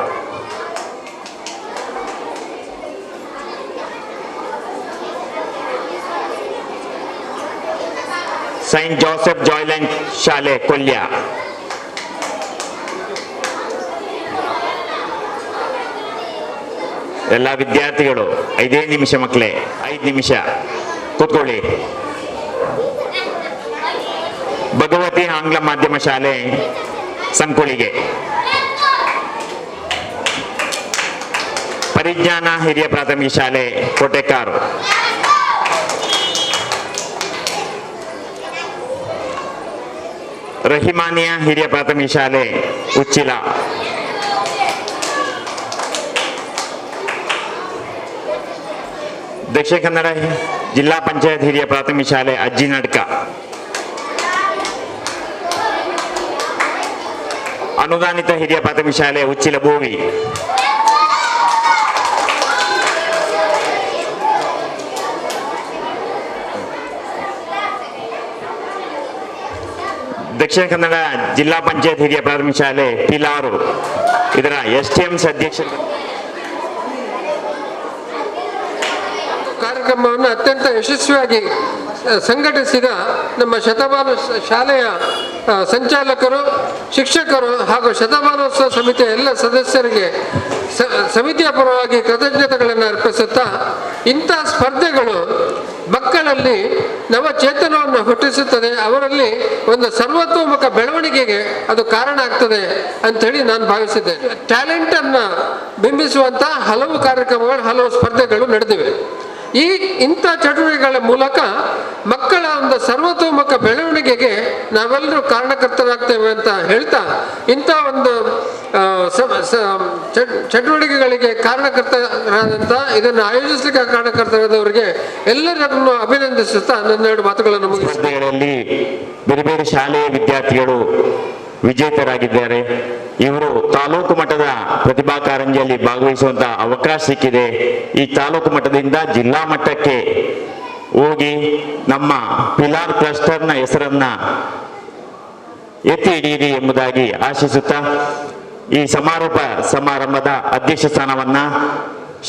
Speaker 7: ಸೈಂಟ್ ಜೋಸೆಫ್ ಜಾಯ್ಲೆಂಡ್ ಶಾಲೆ ಕೊಲ್ಯ. ಎಲ್ಲ ವಿದ್ಯಾರ್ಥಿಗಳು 5 ನಿಮಿಷ ಮಕ್ಕಳೇ, 5 ನಿಮಿಷ ಕೂತ್ಕೊಳ್ಳಿ. ಭಗವತಿ ಆಂಗ್ಲ ಮಾಧ್ಯಮ ಶಾಲೆ ಸಂಕೊಳಿಗೆ. ಪರಿಜ್ಞಾನ ಹಿರಿಯ ಪ್ರಾಥಮಿಕ ಶಾಲೆ ಕೋಟೆಕ್ಕಾರು. ರಹಿಮಾನಿಯಾ ಹಿರಿಯ ಪ್ರಾಥಮಿಕ ಶಾಲೆ ಉಚ್ಚಿಲ. ದಕ್ಷಿಣ ಕನ್ನಡ ಜಿಲ್ಲಾ ಪಂಚಾಯತ್ ಹಿರಿಯ ಪ್ರಾಥಮಿಕ ಶಾಲೆ ಅಜ್ಜಿನಡ್ಕ. ಅನುದಾನಿತ ಹಿರಿಯ ಪ್ರಾಥಮಿಕ ಶಾಲೆ ಉಚ್ಚಿಲ ಬೋವಿ. ದಕ್ಷಿಣ ಕನ್ನಡ ಜಿಲ್ಲಾ ಪಂಚಾಯತ್ ಹಿರಿಯ ಪ್ರಾಥಮಿಕ ಶಾಲೆ ಪಿಲಾರು. ಇದರ STMs ಅಧ್ಯಕ್ಷರು.
Speaker 8: ಕಾರ್ಯಕ್ರಮವನ್ನು ಅತ್ಯಂತ ಯಶಸ್ವಿಯಾಗಿ ಸಂಘಟಿಸಿದ ನಮ್ಮ ಶತಮಾನೋತ್ಸವ ಶಾಲೆಯ ಸಂಚಾಲಕರು, ಶಿಕ್ಷಕರು ಹಾಗೂ ಶತಮಾನೋತ್ಸವ ಸಮಿತಿಯ ಎಲ್ಲ ಸದಸ್ಯರಿಗೆ ಸಮಿತಿಯ ಪರವಾಗಿ ಕೃತಜ್ಞತೆಗಳನ್ನು ಅರ್ಪಿಸುತ್ತಾ, ಇಂಥ ಸ್ಪರ್ಧೆಗಳು ಮಕ್ಕಳಲ್ಲಿ ನವಚೇತನವನ್ನು ಹುಟ್ಟಿಸುತ್ತದೆ, ಅವರಲ್ಲಿ ಒಂದು ಸರ್ವತೋಮುಖ ಬೆಳವಣಿಗೆಗೆ ಅದು ಕಾರಣ ಆಗ್ತದೆ ಅಂಥೇಳಿ ನಾನು ಭಾವಿಸಿದ್ದೇನೆ. ಟ್ಯಾಲೆಂಟನ್ನು ಬಿಂಬಿಸುವಂಥ ಹಲವು ಕಾರ್ಯಕ್ರಮಗಳು, ಹಲವು ಸ್ಪರ್ಧೆಗಳು ನಡೆದಿವೆ. ಇಂಥ ಚಟುವಟಿಕೆಗಳ ಮೂಲಕ ಮಕ್ಕಳ ಒಂದು ಸರ್ವತೋಮುಖ ಬೆಳವಣಿಗೆಗೆ ನಾವೆಲ್ಲರೂ ಕಾರಣಕರ್ತರಾಗ್ತೇವೆ ಅಂತ ಹೇಳ್ತಾ, ಇಂಥ ಒಂದು ಚಟುವಟಿಕೆಗಳಿಗೆ ಕಾರಣಕರ್ತರಾದಂಥ, ಇದನ್ನು ಆಯೋಜಿಸಲಿಕ್ಕೆ ಕಾರಣಕರ್ತರಾದವರಿಗೆ ಎಲ್ಲರನ್ನು ಅಭಿನಂದಿಸುತ್ತಾ ನನ್ನ 2 ಮಾತುಗಳನ್ನು ಮುಗಿಸ್ತೇನೆ.
Speaker 7: ಸ್ಪರ್ಧೆಗಳಲ್ಲಿ ಬೇರೆ ಬೇರೆ ಶಾಲೆಯ ವಿದ್ಯಾರ್ಥಿಗಳು ವಿಜೇತರಾಗಿದ್ದಾರೆ. ಇವರು ತಾಲೂಕು ಮಟ್ಟದ ಪ್ರತಿಭಾ ಕಾರಂಜಿಯಲ್ಲಿ ಭಾಗವಹಿಸುವಂತಹ ಅವಕಾಶ ಸಿಕ್ಕಿದೆ. ಈ ತಾಲೂಕು ಮಟ್ಟದಿಂದ ಜಿಲ್ಲಾ ಮಟ್ಟಕ್ಕೆ ಹೋಗಿ ನಮ್ಮ ಪಿಲಾರ್ ಕ್ಲಸ್ಟರ್ನ ಹೆಸರನ್ನ ಎತ್ತಿ ಹಿಡಿಯಿರಿ ಎಂಬುದಾಗಿ ಆಶಿಸುತ್ತಾ, ಈ ಸಮಾರಂಭದ ಅಧ್ಯಕ್ಷ ಸ್ಥಾನವನ್ನ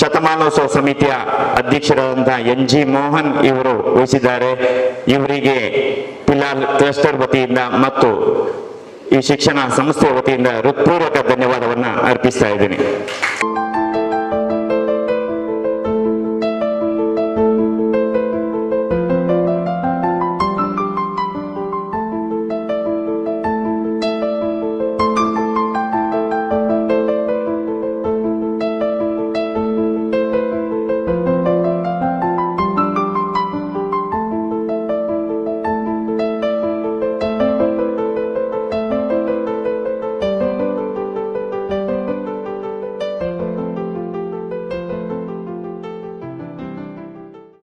Speaker 7: ಶತಮಾನೋತ್ಸವ ಸಮಿತಿಯ ಅಧ್ಯಕ್ಷರಾದಂತಹ NG ಮೋಹನ್ ಇವರು ವಹಿಸಿದ್ದಾರೆ. ಇವರಿಗೆ ಪಿಲಾರ್ ಕ್ಲಸ್ಟರ್ ವತಿಯಿಂದ ಮತ್ತು ಈ ಶಿಕ್ಷಣ ಸಂಸ್ಥೆಯ ವತಿಯಿಂದ ಹೃತ್ಪೂರ್ವಕ ಧನ್ಯವಾದವನ್ನು ಅರ್ಪಿಸ್ತಾ ಇದ್ದೀನಿ.